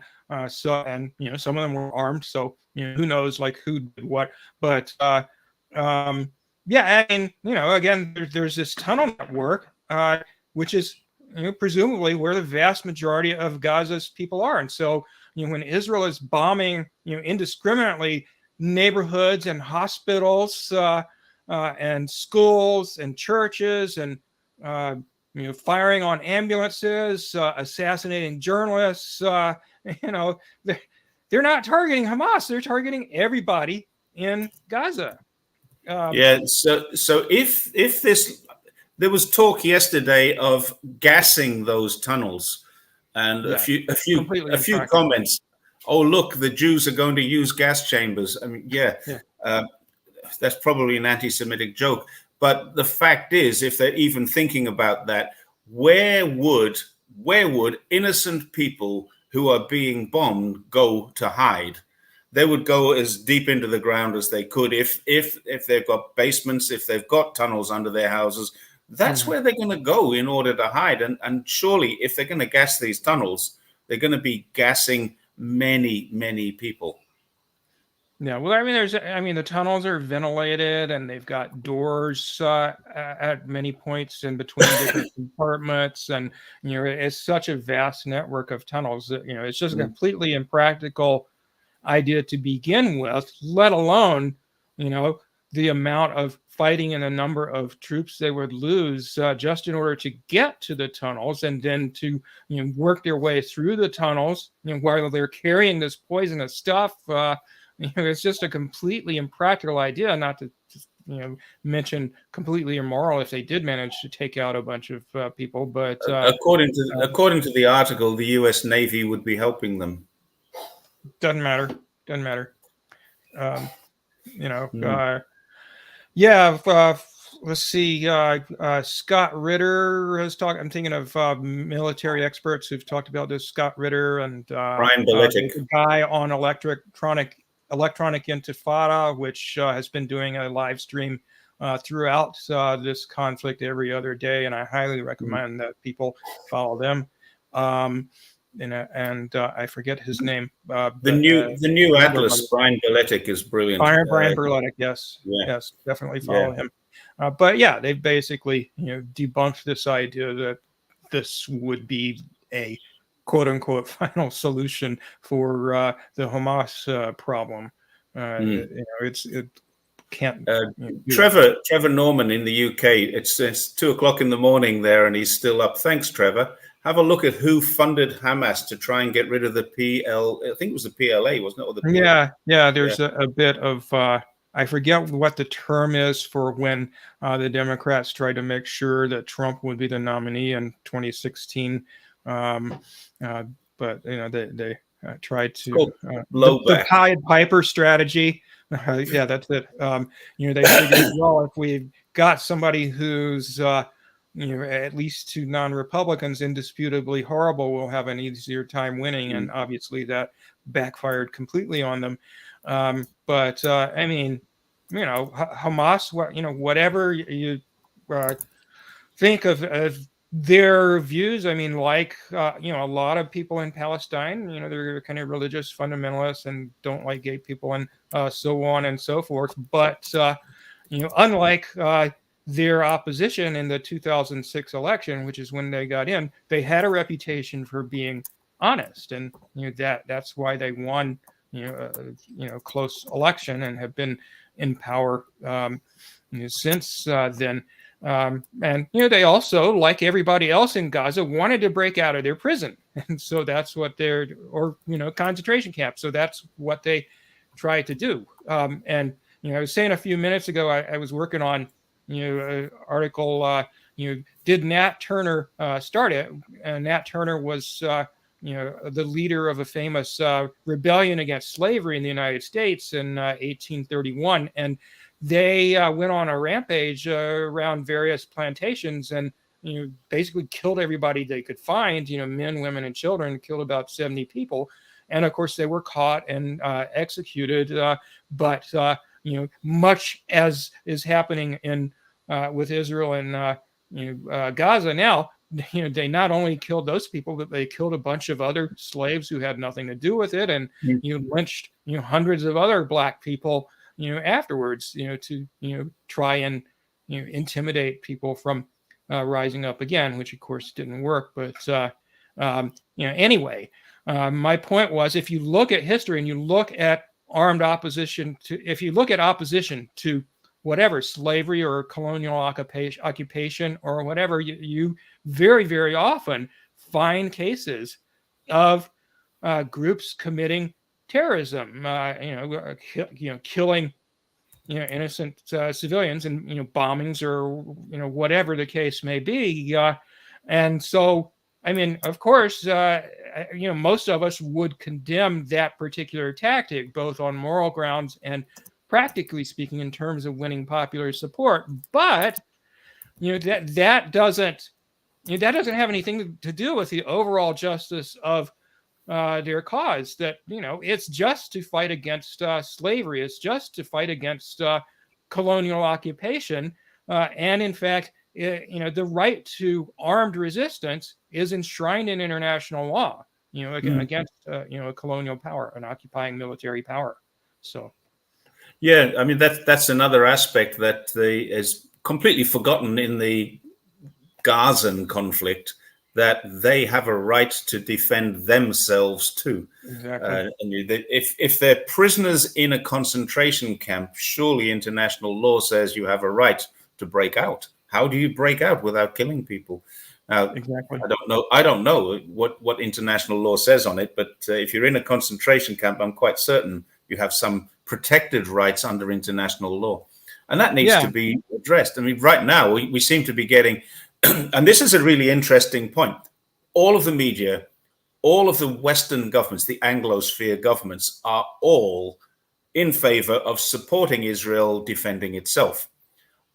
Some of them were armed, so who knows, like who did what. But yeah, and again, there's this tunnel network, which is presumably where the vast majority of Gaza's people are. And so, when Israel is bombing, indiscriminately neighborhoods and hospitals and schools and churches and firing on ambulances, assassinating journalists, they're not targeting Hamas; they're targeting everybody in Gaza. Yeah. So if this, there was talk yesterday of gassing those tunnels, and Yeah, a completely few impractical. comments. Oh, look, the Jews are going to use gas chambers. I mean, yeah. That's probably an anti-Semitic joke. But the fact is, if they're even thinking about that, where would innocent people who are being bombed go to hide? They would go as deep into the ground as they could. If they've got basements, if they've got tunnels under their houses, that's where they're going to go in order to hide. And surely, if they're going to gas these tunnels, they're going to be gassing many people. Yeah, well, I mean, the tunnels are ventilated and they've got doors at many points in between different compartments, and it's such a vast network of tunnels that it's just a completely impractical idea to begin with. Let alone, the amount of fighting and the number of troops they would lose just in order to get to the tunnels, and then to work their way through the tunnels while they're carrying this poisonous stuff. It's just a completely impractical idea, not to mention completely immoral if they did manage to take out a bunch of people. But according to the article, the U.S. Navy would be helping them. Doesn't matter. Let's see. Scott Ritter has talked. I'm thinking of military experts who've talked about this. Scott Ritter and Brian Beletic, the guy on electronic intifada, which has been doing a live stream throughout this conflict every other day, and I highly recommend that people follow them. And I forget his name. The new Atlas, Brian Beletic, is brilliant. Brian Beletic, yes, yes, definitely follow him. But yeah, they've basically debunked this idea that this would be a quote unquote final solution for the Hamas problem. It can't. Trevor Norman in the UK. It's 2:00 in the morning there, and he's still up. Thanks, Trevor. Have a look at who funded Hamas to try and get rid of the I think it was the PLA, wasn't it? Or the PLA? Yeah. There's a bit of I forget what the term is for when the Democrats tried to make sure that Trump would be the nominee in 2016. But they tried to the Pied Piper strategy. Yeah, that's it. They figured, well, if we've got somebody who's at least to non-Republicans indisputably horrible, we'll have an easier time winning. And obviously that backfired completely on them. But I mean, Hamas, whatever you think of their views, I mean, like a lot of people in Palestine, they're kind of religious fundamentalists and don't like gay people and so on and so forth. But unlike their opposition in the 2006 election, which is when they got in, they had a reputation for being honest, and that's why they won close election and have been in power since then. And they also, like everybody else in Gaza, wanted to break out of their prison, and so that's what concentration camps. So that's what they tried to do. And I was saying a few minutes ago, I was working on an article. Did Nat Turner start it? And Nat Turner was the leader of a famous rebellion against slavery in the United States in 1831, and they went on a rampage around various plantations and basically killed everybody they could find, men, women, and children, killed about 70 people. And of course they were caught and executed. But much as is happening in with Israel and Gaza now, they not only killed those people, but they killed a bunch of other slaves who had nothing to do with it, and lynched hundreds of other black people afterwards, to try and intimidate people from rising up again, which of course didn't work. But anyway, my point was, if you look at history and you look at armed opposition if you look at opposition to whatever, slavery or colonial occupation or whatever, you very, very often find cases of groups committing terrorism, killing innocent civilians, and bombings, or whatever the case may be. And so, I mean, of course, most of us would condemn that particular tactic, both on moral grounds and practically speaking in terms of winning popular support. But that doesn't have anything to do with the overall justice of their cause. That it's just to fight against slavery. It's just to fight against colonial occupation, and in fact, the right to armed resistance is enshrined in international law. Against a colonial power, an occupying military power. So. Yeah, I mean that's another aspect that is completely forgotten in the Gazan conflict, that they have a right to defend themselves too. Exactly. And if they're prisoners in a concentration camp, surely international law says you have a right to break out. How do you break out without killing people? Now, exactly. I don't know what international law says on it, but if you're in a concentration camp, I'm quite certain you have some protected rights under international law, and that needs to be addressed. I mean, right now we seem to be getting, and this is a really interesting point, all of the media, all of the Western governments, the Anglosphere governments, are all in favor of supporting Israel defending itself.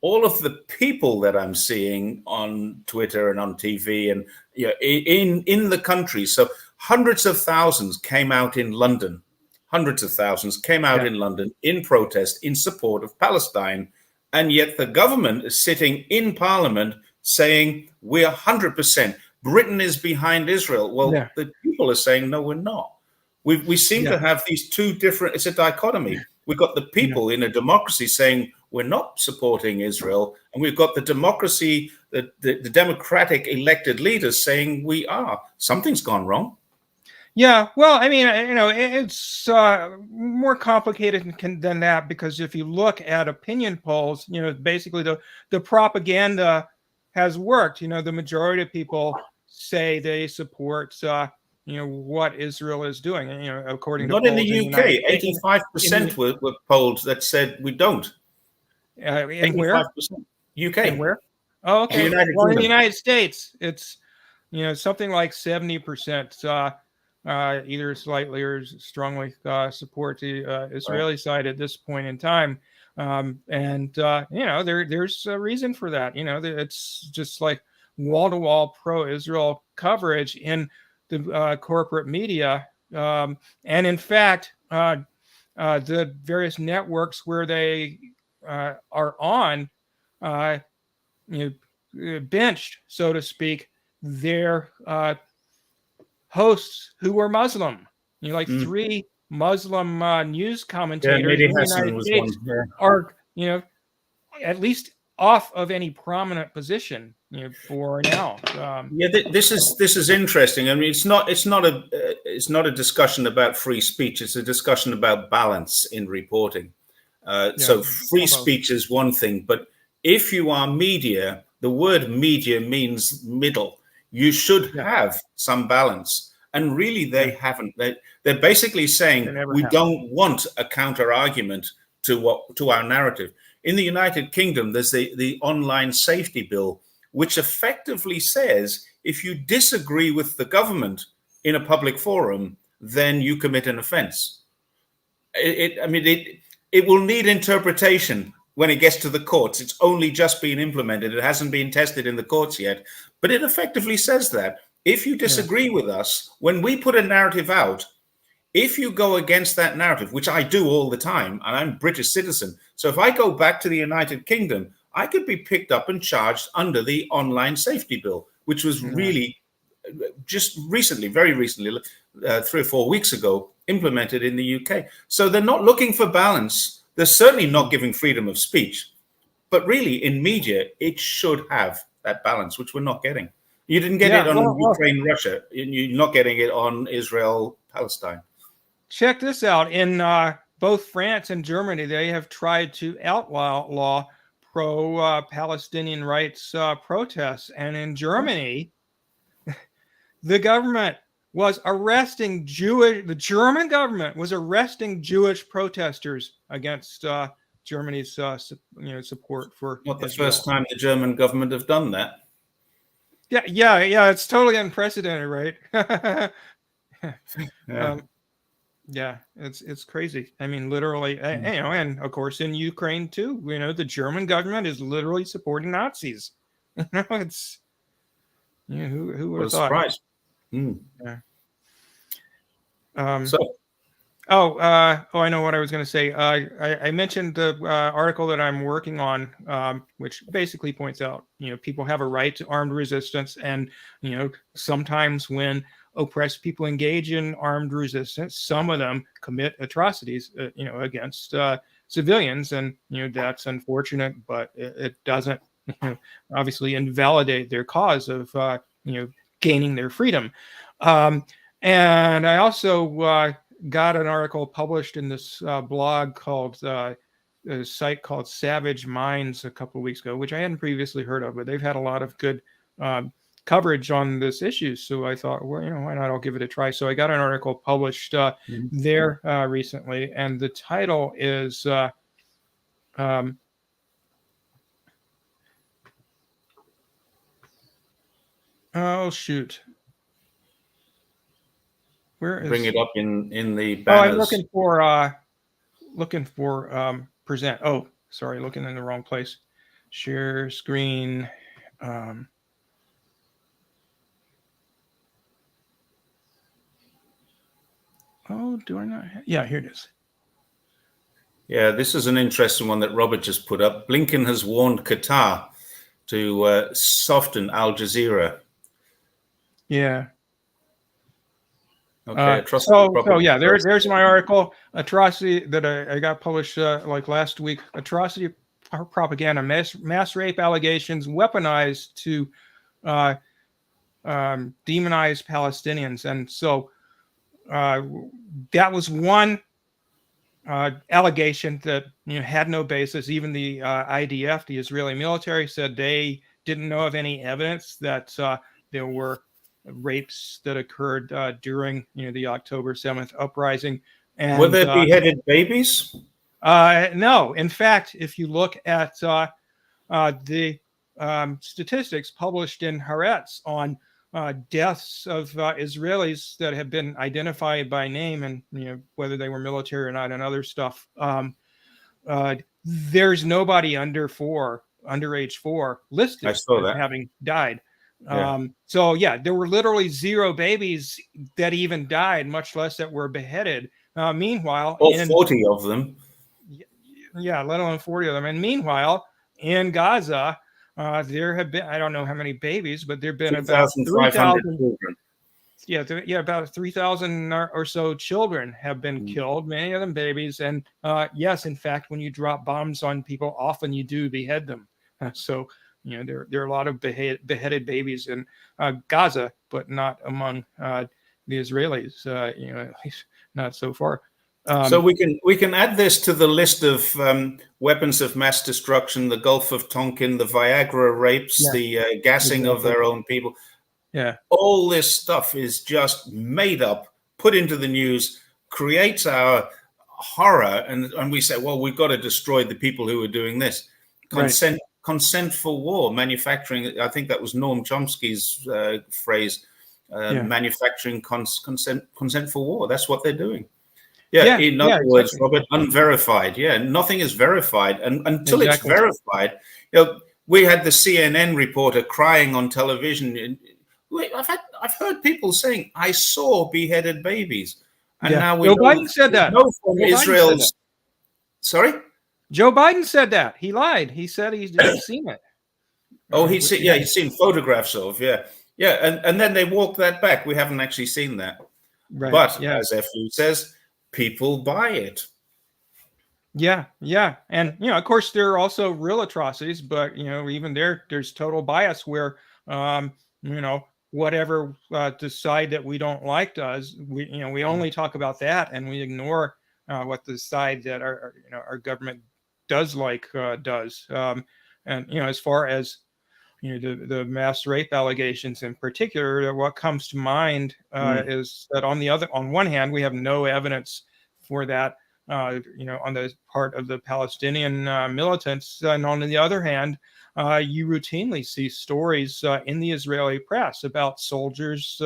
All of the people that I'm seeing on Twitter and on TV and in the country, so hundreds of thousands came out in London. Hundreds of thousands came out in London in protest, in support of Palestine. And yet the government is sitting in Parliament saying, we're 100%. Britain is behind Israel. Well, the people are saying, no, we're not. We seem to have these two different, it's a dichotomy. We've got the people in a democracy saying, we're not supporting Israel. And we've got the democracy, the democratic elected leaders saying we are. Something's gone wrong. Yeah, well, I mean, it's more complicated than that, because if you look at opinion polls, basically the propaganda has worked. The majority of people say they support, what Israel is doing. According to not in the UK, 85% were polled that said we don't. In where? 85%. UK. In where? Oh, okay. Well, in the United States, it's something like 70%. Either slightly or strongly support the Israeli side at this point in time. And there's a reason for that. It's just like wall-to-wall pro-Israel coverage in the corporate media. And in fact, the various networks where they are on, benched, so to speak, their hosts who were Muslim. Like three Muslim news commentators in the United States are, at least off of any prominent position, for now. This is interesting. I mean, it's not a discussion about free speech. It's a discussion about balance in reporting. So free speech is one thing, but if you are media, the word media means middle. You should have some balance. And really, they haven't. They're basically saying we don't want a counter argument to our narrative. In the United Kingdom, there's the online safety bill, which effectively says if you disagree with the government in a public forum, then you commit an offense. It will need interpretation when it gets to the courts. It's only just been implemented. It hasn't been tested in the courts yet. But it effectively says that if you disagree with us, when we put a narrative out, if you go against that narrative, which I do all the time, and I'm a British citizen, so if I go back to the United Kingdom, I could be picked up and charged under the online safety bill, which was really just recently, very recently, 3 or 4 weeks ago, implemented in the UK. So they're not looking for balance. They're certainly not giving freedom of speech. But really, in media, it should have that balance, which we're not getting. You didn't get it on Ukraine, Russia. You're not getting it on Israel, Palestine. Check this out. In both France and Germany, they have tried to outlaw pro-Palestinian rights protests. And in Germany, the government was arresting the German government was arresting Jewish protesters against Germany's support for not the Israel. First time the German government have done that. Yeah, it's totally unprecedented, right? Yeah, it's crazy. I mean, literally, and of course in Ukraine too. The German government is literally supporting Nazis. It's who would have thought? Surprise. Yeah. I know what I was going to say. I mentioned the article that I'm working on, which basically points out, people have a right to armed resistance, and sometimes when oppressed people engage in armed resistance, some of them commit atrocities, against civilians, and that's unfortunate, but it doesn't obviously invalidate their cause of gaining their freedom. And I also got an article published in this blog called a site called Savage Minds a couple of weeks ago, which I hadn't previously heard of, but they've had a lot of good coverage on this issue. So I thought, well, why not? I'll give it a try. So I got an article published there recently, and the title is oh shoot. Bring it up in the banners. I'm looking for present. Oh, sorry, looking in the wrong place. Share screen. Do I not? Yeah, here it is. Yeah, this is an interesting one that Robert just put up. Blinken has warned Qatar to soften Al Jazeera. Yeah. Okay. There's my article. Atrocity that I got published like last week. Atrocity propaganda, mass rape allegations weaponized to demonize Palestinians, and so that was one allegation that had no basis. Even the IDF, the Israeli military, said they didn't know of any evidence that there were rapes that occurred during the October 7th uprising. And were there beheaded babies? No. In fact, if you look at the statistics published in Haaretz on deaths of Israelis that have been identified by name, and whether they were military or not, and other stuff, there's nobody under age 4 listed as having died. Yeah. So there were literally 0 babies that even died, much less that were beheaded. Meanwhile, 40 of them. Yeah, let alone 40 of them. And meanwhile, in Gaza, there have been, I don't know how many babies, but there have been about 3,000 children. About 3,000 or so children have been killed, many of them babies. And yes, in fact, when you drop bombs on people, often you do behead them. So there are a lot of beheaded babies in Gaza, but not among the Israelis. At least not so far. So we can add this to the list of weapons of mass destruction: the Gulf of Tonkin, the Viagra rapes, the gassing of their own people. Yeah, all this stuff is just made up, put into the news, creates our horror, and we say, well, we've got to destroy the people who are doing this. Consent for war, manufacturing. I think that was Noam Chomsky's phrase. Manufacturing consent for war. That's what they're doing. In other words, Robert, unverified. Nothing is verified, and until it's verified, we had the CNN reporter crying on television. I've heard people saying, "I saw beheaded babies," and now we Joe Biden said that. Know from Israel's. Sorry, Joe Biden said that. He lied. He said he's seen it. He's seen photographs of and then they walked that back. We haven't actually seen that, but as FU says, people buy it. Yeah, yeah, and of course, there are also real atrocities, but even there's total bias where whatever decide that we don't like does, we only talk about that, and we ignore what the side that our government does like does. And as far as the mass rape allegations in particular, what comes to mind is that on one hand, we have no evidence for that, on the part of the Palestinian militants, and on the other hand, you routinely see stories in the Israeli press about soldiers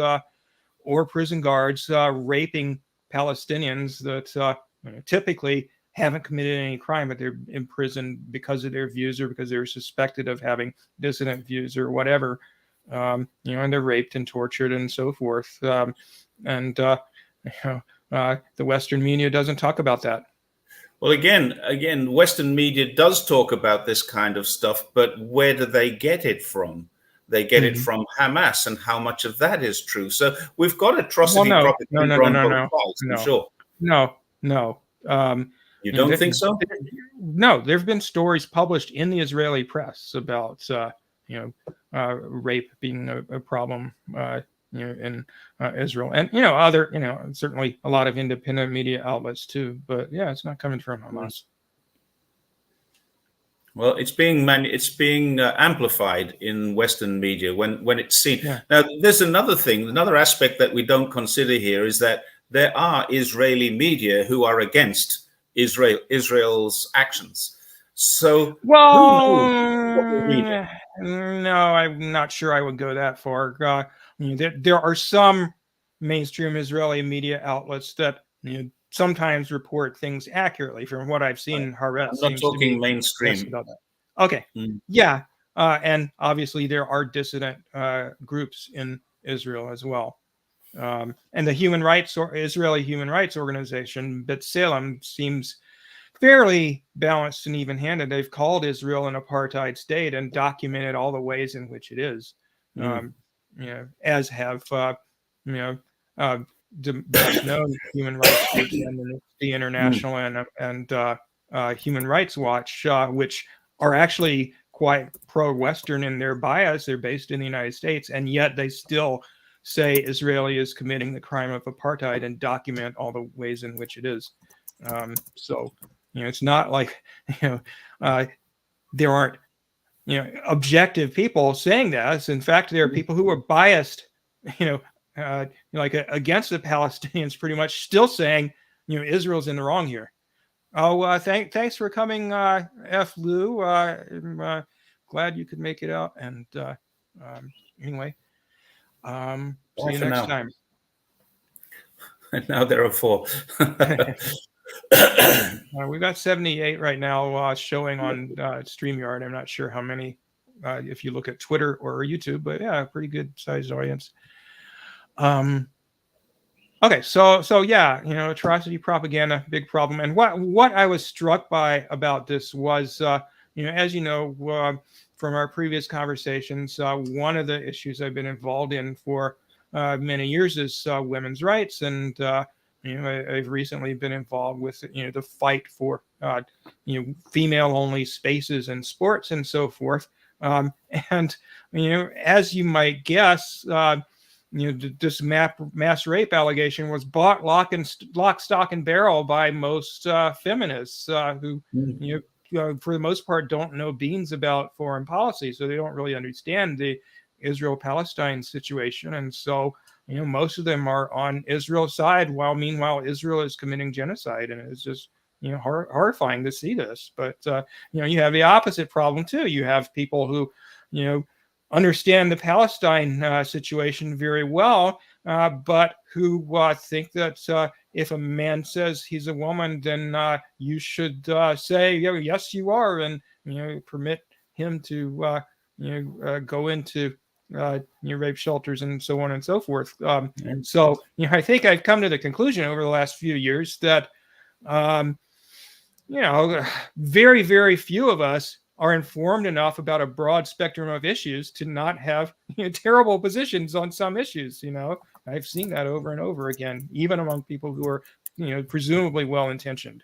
or prison guards raping Palestinians that typically haven't committed any crime, but they're imprisoned because of their views or because they're suspected of having dissident views or whatever. And they're raped and tortured and so forth. And the Western media doesn't talk about that. Well, again, Western media does talk about this kind of stuff, but where do they get it from? They get it from Hamas, and how much of that is true? So we've got atrocity propaganda on both sides, I'm sure. No. You don't think so? No, there have been stories published in the Israeli press about rape being a problem in Israel, and other certainly a lot of independent media outlets too. But yeah, it's not coming from Hamas. Well, it's being amplified in Western media when it's seen. Yeah. Now, there's another aspect that we don't consider here is that there are Israeli media who are against Israel's actions. So, well, no, I'm not sure I would go that far. There are some mainstream Israeli media outlets that sometimes report things accurately. From what I've seen, Haaretz I'm not talking mainstream. Okay, yeah, and obviously there are dissident groups in Israel as well. And the Israeli human rights organization B'Tselem seems fairly balanced and even-handed. They've called Israel an apartheid state and documented all the ways in which it is. As have best known human rights groups, Amnesty International and Human Rights Watch, which are actually quite pro-Western in their bias. They're based in the United States, and yet they still say Israel is committing the crime of apartheid and document all the ways in which it is. So it's not like there aren't objective people saying that. In fact, there are people who are biased, against the Palestinians, pretty much still saying Israel's in the wrong here. Oh, thanks for coming, F. Lou. I'm glad you could make it out. And anyway, see you next time. And now there are 4. We've got 78 right now showing on StreamYard. I'm not sure how many if you look at Twitter or YouTube, but yeah, pretty good sized audience. Okay, so yeah, atrocity propaganda, big problem. And what I was struck by about this was, as you know, from our previous conversations, one of the issues I've been involved in for many years is women's rights, and I've recently been involved with the fight for female-only spaces in sports and so forth. And as you might guess, this mass rape allegation was bought lock, stock, and barrel by most feminists who, for the most part, don't know beans about foreign policy, so they don't really understand the Israel-Palestine situation, and so most of them are on Israel's side, while meanwhile Israel is committing genocide, and it's just horrifying to see this. But you have the opposite problem too. You have people who understand the Palestine situation very well, but who think that if a man says he's a woman, then you should say, yes, you are, and permit him to go into rape shelters and so on and so forth. So I think I've come to the conclusion over the last few years that very, very few of us are informed enough about a broad spectrum of issues to not have terrible positions on some issues. I've seen that over and over again, even among people who are presumably well-intentioned.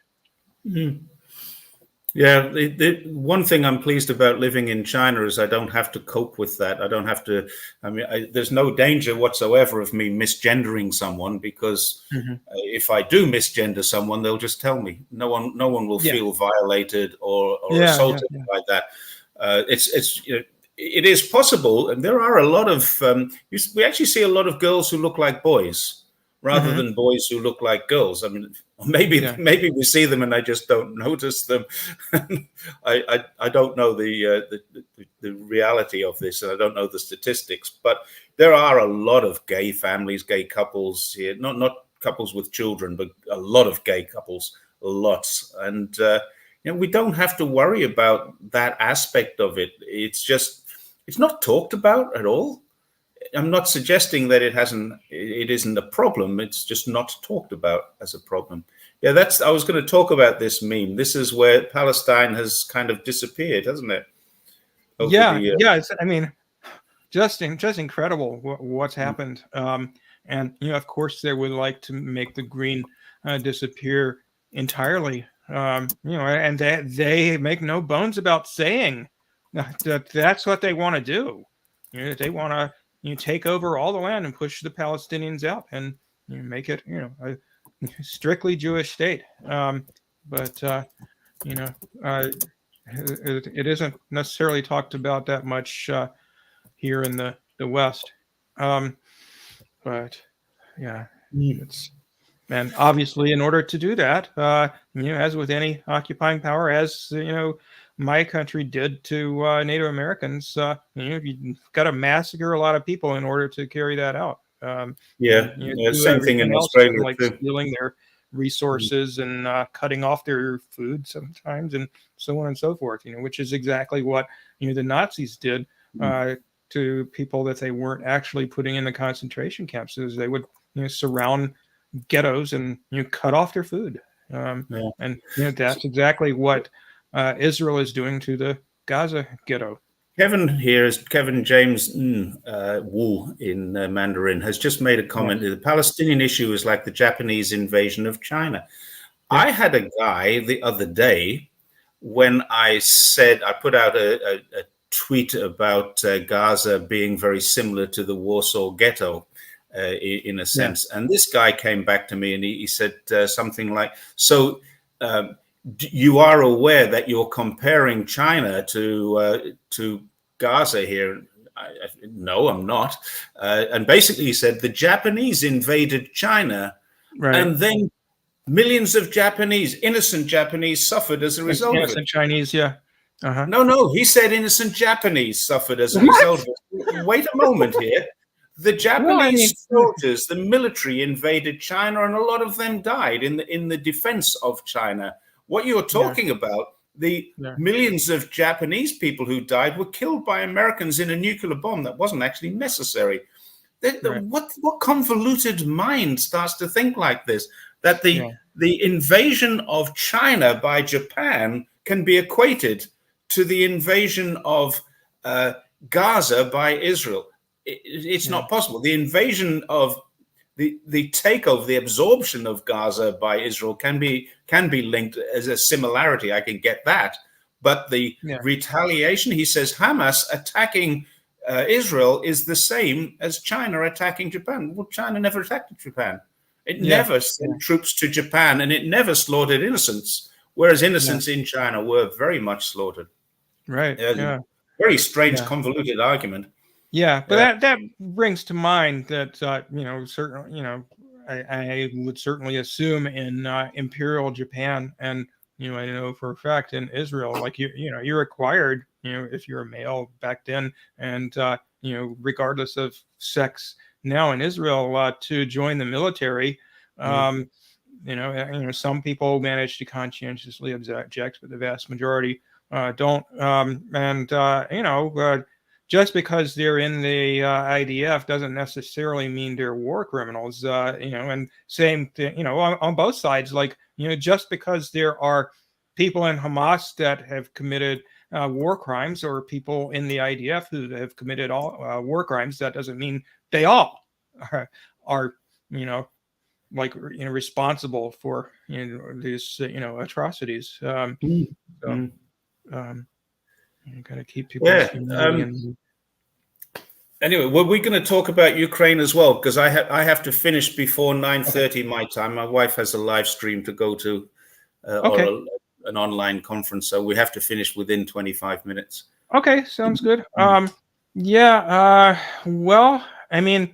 Yeah, the one thing I'm pleased about living in China is I don't have to cope with that. I don't have to. I mean, there's no danger whatsoever of me misgendering someone, because Mm-hmm. if I do misgender someone, they'll just tell me. No one will Yeah. feel violated or Yeah. Yeah. assaulted by that. It's it is possible, and there are a lot of we actually see a lot of girls who look like boys rather Mm-hmm. than boys who look like girls. I mean, Yeah. maybe we see them and I just don't notice them. I don't know the reality of this, and I don't know the statistics, but there are a lot of gay families, gay couples here. Not couples with children, but a lot of gay couples, lots. And we don't have to worry about that aspect of it. It's not talked about at all. I'm not suggesting that it isn't a problem. It's just not talked about as a problem. Yeah, I was going to talk about this meme. This is where Palestine has kind of disappeared, hasn't it? Over Yeah. the Yeah. I mean, just incredible what's happened. And of course, they would like to make the green disappear entirely. And they make no bones about saying that that's what they want to do. They want to take over all the land and push the Palestinians out and make it a strictly Jewish state. But you know, it isn't necessarily talked about that much here in the West. Um, but yeah, it's and obviously in order to do that, as with any occupying power, as my country did to Native Americans, you've got to massacre a lot of people in order to carry that out. yeah, Do same thing in everything else from Australia like too. stealing their resources and cutting off their food sometimes, and so on and so forth. Which is exactly what the Nazis did to people that they weren't actually putting in the concentration camps. Is they would surround ghettos and cut off their food. Yeah. And that's exactly what Israel is doing to the Gaza ghetto. Kevin James Wu in Mandarin has just made a Yeah. comment. The Palestinian issue is like the Japanese invasion of China. Yeah. I had a guy the other day when I put out a tweet about Gaza being very similar to the Warsaw Ghetto in a Yeah. sense. And this guy came back to me and he said something like, so you are aware that you're comparing China to Gaza here? No, I'm not. And basically he said the Japanese invaded China, Right. and then millions of innocent Japanese, suffered as a result of it. Innocent Chinese. Yeah. Uh-huh. No, he said innocent Japanese suffered as a What? result of it. Wait a moment here. The Well, I mean, Japanese soldiers, the military invaded China, and a lot of them died in the defense of China. What you're talking about, the millions of Japanese people who died were killed by Americans in a nuclear bomb that wasn't actually necessary. What convoluted mind starts to think like this? That the invasion of China by Japan can be equated to the invasion of Gaza by Israel. It's not possible. The invasion of the takeover, the absorption of Gaza by Israel can be linked as a similarity. I can get that, but the retaliation, he says, Hamas attacking Israel is the same as China attacking Japan. Well, China never attacked Japan. It never sent troops to Japan, and it never slaughtered innocents, whereas innocents in China were very much slaughtered. Right. Very strange, convoluted argument. Yeah, but that brings to mind that certainly I would certainly assume in Imperial Japan, and I know for a fact in Israel, like you're required, if you're a male back then, and regardless of sex now in Israel, to join the military. Some people manage to conscientiously object, but the vast majority don't. Just because they're in the IDF doesn't necessarily mean they're war criminals. And same thing, on both sides. Like, just because there are people in Hamas that have committed war crimes, or people in the IDF who have committed all war crimes, that doesn't mean they all are responsible for these atrocities. So, you got to keep people's Yeah. humanity. Anyway, were we going to talk about Ukraine as well? Because I have to finish before 9:30 my time. My wife has a live stream to go to, Okay. or an online conference, so we have to finish within 25 minutes. Okay, sounds good. Yeah. Well, I mean,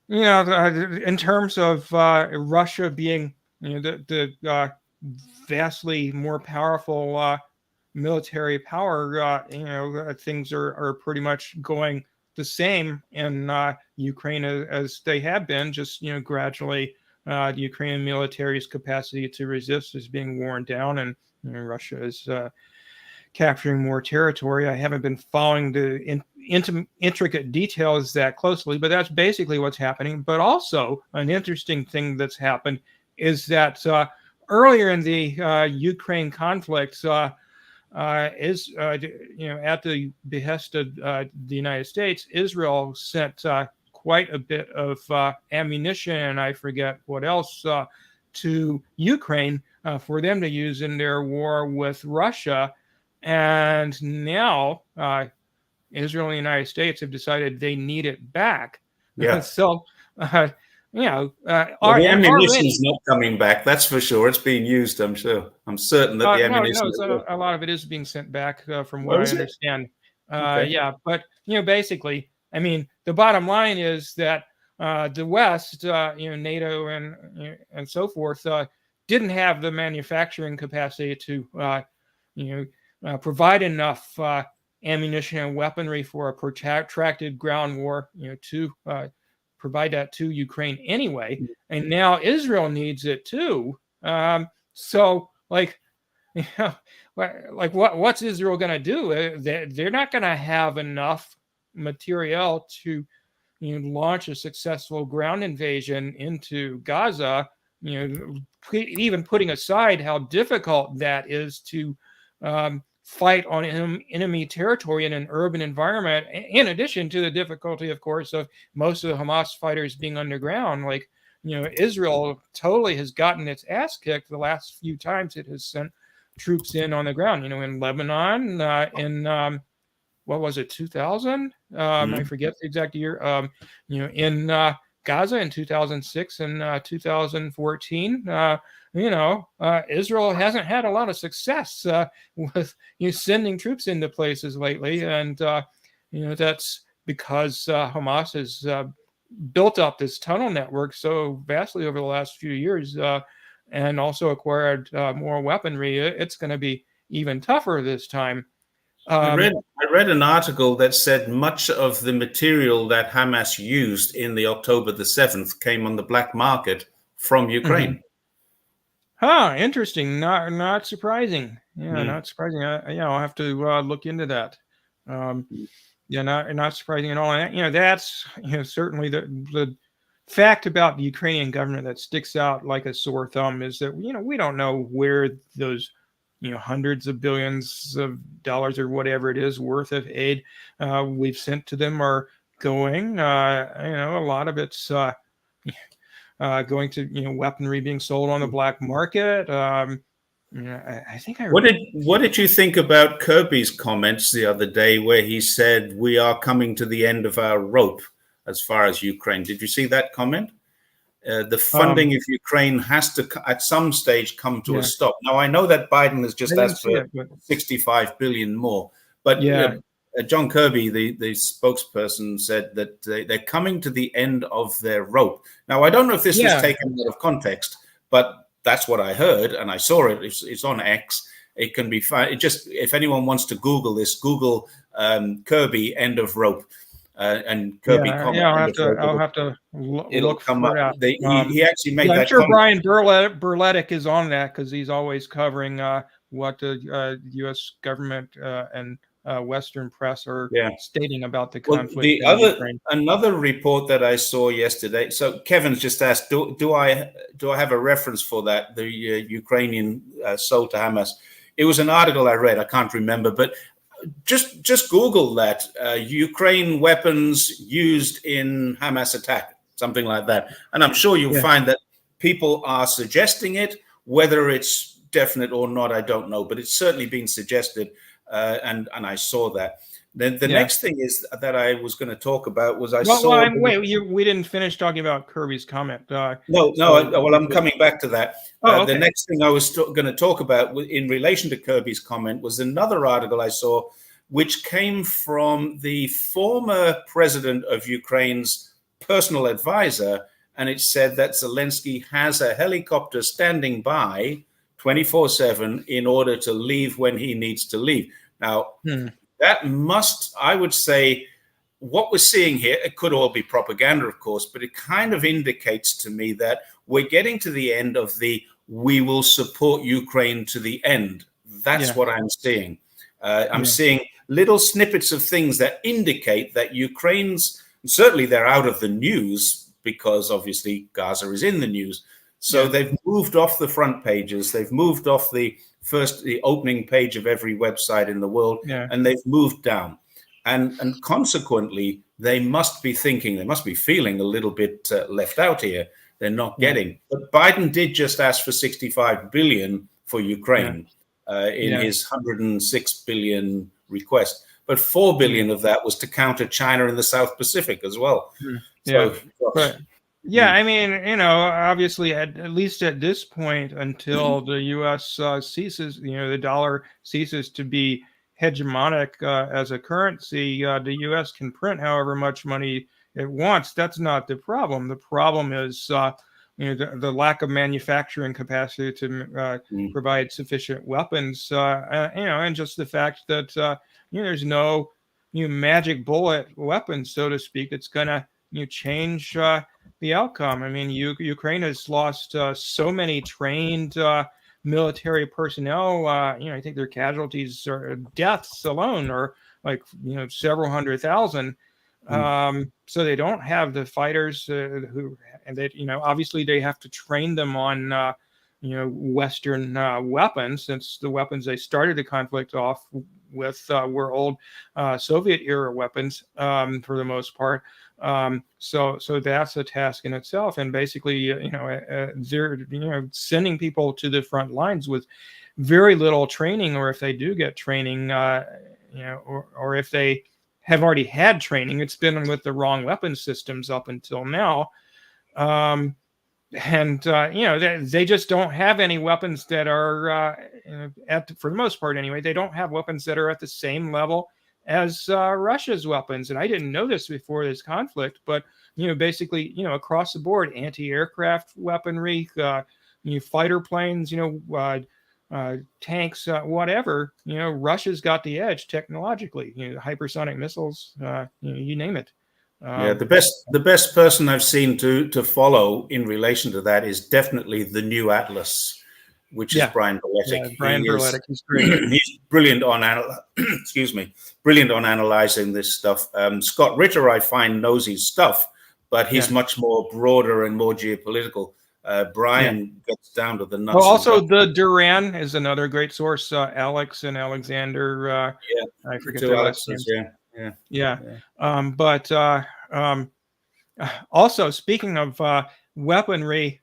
in terms of Russia being, the vastly more powerful military power, things are pretty much going the same in Ukraine as they have been. Just gradually, the Ukrainian military's capacity to resist is being worn down, and Russia is capturing more territory. I haven't been following the intricate details that closely, but that's basically what's happening. But also, an interesting thing that's happened is that earlier in the Ukraine conflict, at the behest of the United States, Israel sent quite a bit of ammunition, and I forget what else, to Ukraine for them to use in their war with Russia. And now Israel and the United States have decided they need it back. Yeah. So, the ammunition is not coming back. That's for sure. It's being used. I'm sure. I'm certain that the ammunition. No, a lot of it is being sent back, from what I understand. Okay. Yeah, but basically, I mean, the bottom line is that the West, NATO and so forth, didn't have the manufacturing capacity to, provide enough ammunition and weaponry for a protracted ground war, to provide that to Ukraine anyway. And now Israel needs it too. So, like, what's Israel going to do? They're not going to have enough material to launch a successful ground invasion into Gaza. Even putting aside how difficult that is to fight on enemy territory in an urban environment, in addition to the difficulty, of course, of most of the Hamas fighters being underground. Like, Israel totally has gotten its ass kicked the last few times it has sent troops in on the ground, in Lebanon, in what was it, 2000? I forget the exact year. In Gaza in 2006 and 2014. Israel hasn't had a lot of success with sending troops into places lately, and that's because Hamas has built up this tunnel network so vastly over the last few years, and also acquired more weaponry. It's going to be even tougher this time. I read an article that said much of the material that Hamas used in the October the 7th came on the black market from Ukraine. Interesting. Not surprising. Yeah, not surprising. I'll have to look into that. Not surprising at all. And that's certainly the fact about the Ukrainian government that sticks out like a sore thumb is that we don't know where those hundreds of billions of dollars or whatever it is worth of aid we've sent to them are going. A lot of it's going to weaponry being sold on the black market. I think I. What did you think about Kirby's comments the other day, where he said we are coming to the end of our rope as far as Ukraine? Did you see that comment? The funding of Ukraine has to, at some stage, come to a stop. Now, I know that Biden has just asked for 65 billion more, but John Kirby, the spokesperson, said that they're coming to the end of their rope. Now, I don't know if this was taken out of context, but that's what I heard, and I saw it. It's on X. It can be found. If anyone wants to Google this, Google Kirby end of rope. And Kirby comment. I'll have to look come for up. it out. He actually made that. I'm sure comment. Brian Berletic is on that because he's always covering what the U.S. government and Western press are stating about the conflict. Another report that I saw yesterday. So Kevin's just asked, do I have a reference for that? The Ukrainian sold to Hamas. It was an article I read. I can't remember, but. Just Google that, Ukraine weapons used in Hamas attack, something like that. And I'm sure you'll find that people are suggesting it, whether it's definite or not, I don't know, but it's certainly been suggested, and I saw that. Then the next thing is that I was going to talk about was we didn't finish talking about Kirby's comment. I'm coming back to that. Okay. The next thing I was going to talk about in relation to Kirby's comment was another article I saw, which came from the former president of Ukraine's personal advisor, and it said that Zelensky has a helicopter standing by 24/7 in order to leave when he needs to leave. Now, that must, I would say, what we're seeing here, it could all be propaganda, of course, but it kind of indicates to me that we're getting to the end of the "we will support Ukraine to the end." That's what I'm seeing. I'm seeing little snippets of things that indicate that Ukraine's, certainly they're out of the news because obviously Gaza is in the news. So they've moved off the front pages. They've moved off the opening page of every website in the world, and they've moved down. And consequently, they must be thinking, they must be feeling a little bit left out here. They're not getting. But Biden did just ask for $65 billion for Ukraine in his $106 billion request. But $4 billion of that was to counter China in the South Pacific as well. I mean, obviously, at least at this point, until the U.S. ceases, the dollar ceases to be hegemonic as a currency, the U.S. can print however much money it wants. That's not the problem. The problem is, the lack of manufacturing capacity to provide sufficient weapons, and just the fact that there's no magic bullet weapon, so to speak, that's going to change the outcome. I mean, Ukraine has lost so many trained military personnel. I think their casualties or deaths alone are like several 100,000. So they don't have the fighters who, and they obviously they have to train them on Western weapons, since the weapons they started the conflict off with were old Soviet era weapons for the most part. So that's a task in itself, and basically they're sending people to the front lines with very little training, or if they do get training, or if they have already had training, it's been with the wrong weapon systems up until now. They just don't have any weapons that are for the most part anyway, they don't have weapons that are at the same level as Russia's weapons. And I didn't know this before this conflict, but basically across the board, anti-aircraft weaponry, fighter planes, tanks, whatever, Russia's got the edge technologically, hypersonic missiles, you name it. The best person I've seen to follow in relation to that is definitely the new Atlas, which is Brian Berletic. Brian Berletic is great. He's brilliant on brilliant on analyzing this stuff. Scott Ritter, I find, knows his stuff, but he's much more broader and more geopolitical. Brian gets down to the nuts. Well, also the Duran is another great source. Alex and Alexander. I forget their last names. But also, speaking of weaponry,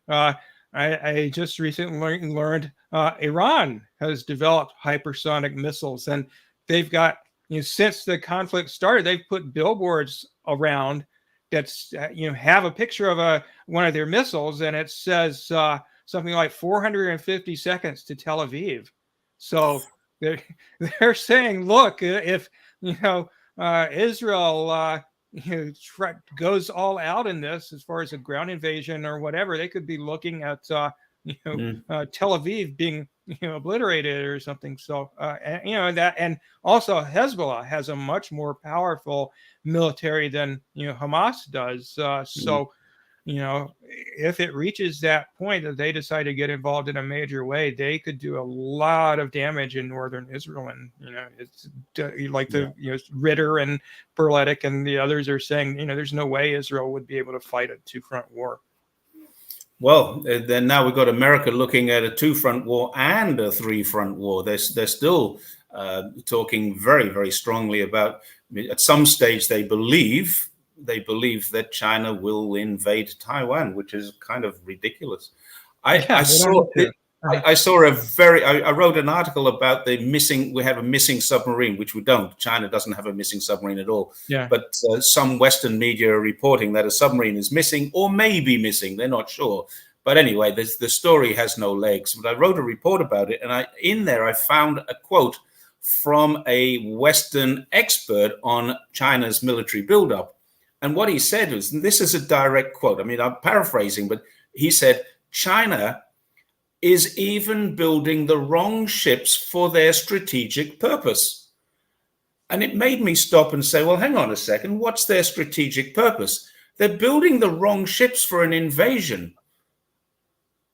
I just recently learned Iran has developed hypersonic missiles, and they've got, since the conflict started, they've put billboards around that's have a picture of one of their missiles, and it says something like 450 seconds to Tel Aviv. So they're saying, look, if Israel goes all out in this as far as a ground invasion or whatever, they could be looking at Tel Aviv being obliterated or something. So that, and also Hezbollah has a much more powerful military than Hamas does. So if it reaches that point that they decide to get involved in a major way, they could do a lot of damage in northern Israel. And it's like Ritter and Berletic and the others are saying, there's no way Israel would be able to fight a two-front war. Well, then now we've got America looking at a two-front war and a three-front war. They're still talking very, very strongly about, at some stage, they believe that China will invade Taiwan, which is kind of ridiculous. I saw I saw I wrote an article about we have a missing submarine, which we don't. China doesn't have a missing submarine at all. Yeah. But some Western media are reporting that a submarine is missing or may be missing. They're not sure. But anyway, the story has no legs. But I wrote a report about it, and in there I found a quote from a Western expert on China's military buildup. And what he said was, and this is a direct quote, I mean, I'm paraphrasing, but he said, China is even building the wrong ships for their strategic purpose. And it made me stop and say, well, hang on a second, what's their strategic purpose? They're building the wrong ships for an invasion.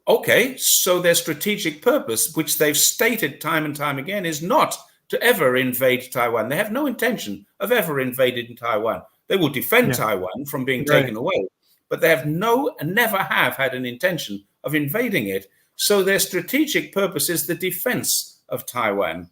Okay, so their strategic purpose, which they've stated time and time again, is not to ever invade Taiwan. They have no intention of ever invading Taiwan. They will defend Taiwan from being taken away, but they have never have had an intention of invading it. So their strategic purpose is the defense of Taiwan,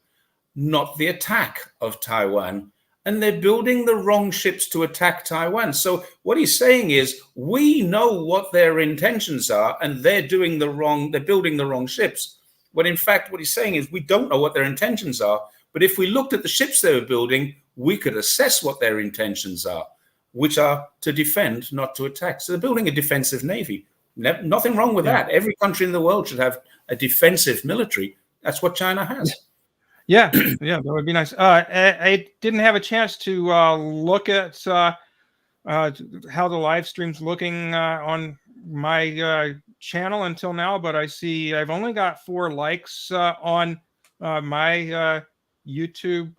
not the attack of Taiwan. And they're building the wrong ships to attack Taiwan. So what he's saying is, we know what their intentions are, and they're building the wrong ships. When in fact, what he's saying is, we don't know what their intentions are. But if we looked at the ships they were building, we could assess what their intentions are, which are to defend, not to attack. So they're building a defensive navy. Nothing wrong with that. Every country in the world should have a defensive military. That's what China has. Yeah, that would be nice. I didn't have a chance to look at how the live stream's looking on my channel until now, but I see I've only got 4 likes on my YouTube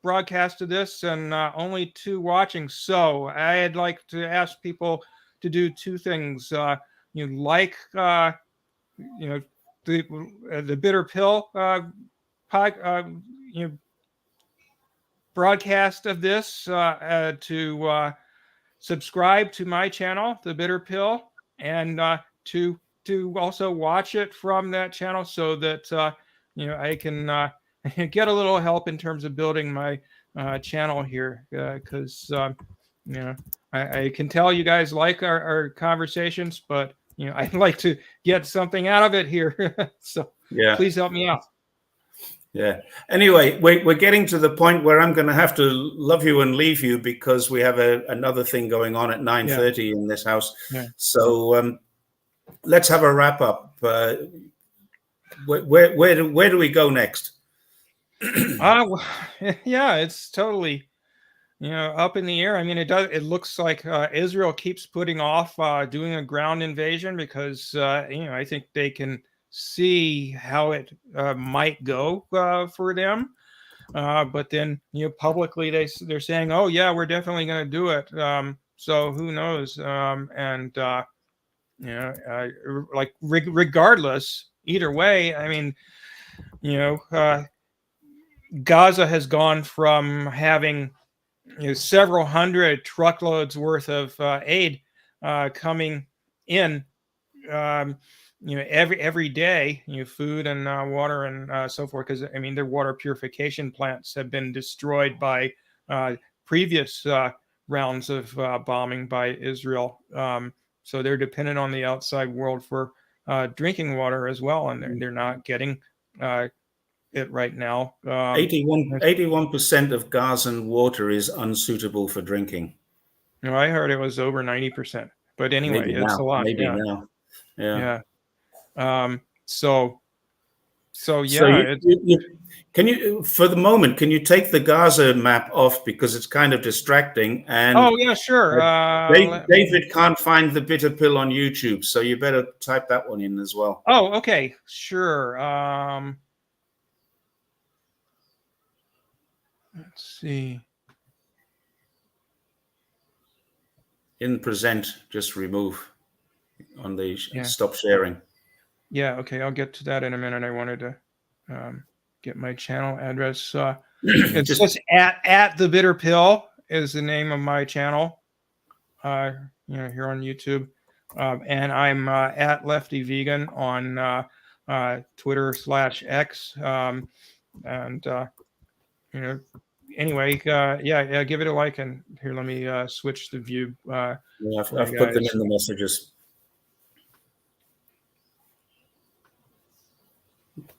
broadcast of this, and only 2 watching. So I'd like to ask people to do 2 things. The Bitter Pill broadcast of this, to subscribe to my channel, The Bitter Pill, and to also watch it from that channel, so that I can get a little help in terms of building my channel here, because I can tell you guys like our conversations, but I'd like to get something out of it here. So please help me out. Yeah. Anyway, we're getting to the point where I'm going to have to love you and leave you, because we have another thing going on at 9:30 in this house. Yeah. So let's have a wrap up. Where do we go next? It's totally up in the air. I mean, it looks like Israel keeps putting off doing a ground invasion, because I think they can see how it might go for them, but then publicly they're saying, oh yeah, we're definitely going to do it. So who knows? Regardless, either way, I mean, Gaza has gone from having several hundred truckloads worth of aid coming in every day, food and water and so forth, because I mean their water purification plants have been destroyed by previous rounds of bombing by Israel, so they're dependent on the outside world for drinking water as well, and they're not getting it right now. 81% of Gazan water is unsuitable for drinking. I heard it was over 90%, but anyway, maybe it's now. a lot. Maybe now. Yeah. So can you, for the moment, can you take the Gaza map off, because it's kind of distracting? And sure. David can't find the Bitter Pill on YouTube, so you better type that one in as well. Oh, okay, sure. Let's see. In present, just remove on the stop sharing. Yeah, okay, I'll get to that in a minute. I wanted to get my channel address. It's just at the Bitter Pill is the name of my channel. Here on YouTube, and I'm at Lefty Vegan on Twitter/X, and anyway, give it a like, and here, let me switch the view. I've put them in the messages.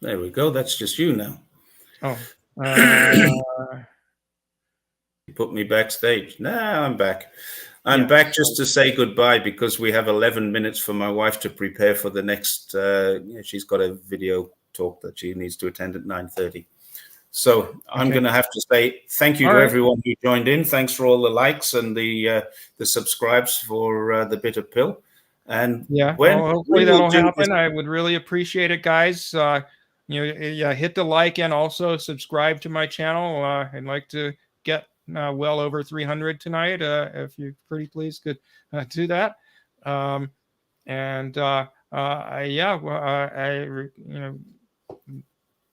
There we go. That's just you now. Oh, You put me backstage. Nah, I'm back. I'm yeah. back just to say goodbye because we have 11 minutes for my wife to prepare for the next. She's got a video talk that she needs to attend at 9:30. So I'm Okay. going to have to say thank you All to right. everyone who joined in. Thanks for all the likes and the subscribes for the bitter pill. And Yeah, when well, hopefully we will that'll do this, happen. I would really appreciate it, guys. Yeah, hit the like and also subscribe to my channel. I'd like to get well over 300 tonight. If you pretty please could do that.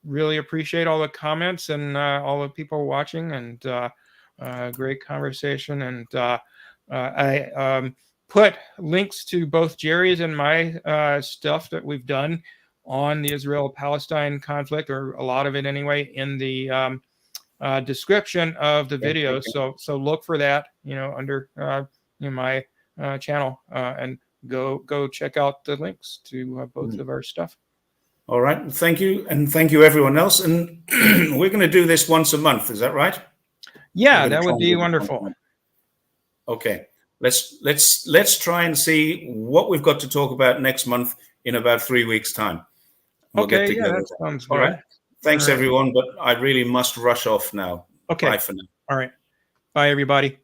Really appreciate all the comments and all the people watching, and great conversation. And I put links to both Jerry's and my stuff that we've done on the Israel-Palestine conflict, or a lot of it anyway, in the description of the video. So look for that, under my channel, and go check out the links to both of our stuff. All right. Thank you. And thank you, everyone else. And we're going to do this once a month. Is that right? Yeah, that would be wonderful. Okay. Let's try and see what we've got to talk about next month in about 3 weeks' time. We'll get together. Yeah, that sounds good. All right. Thanks, everyone. But I really must rush off now. Okay. Bye for now. All right. Bye, everybody.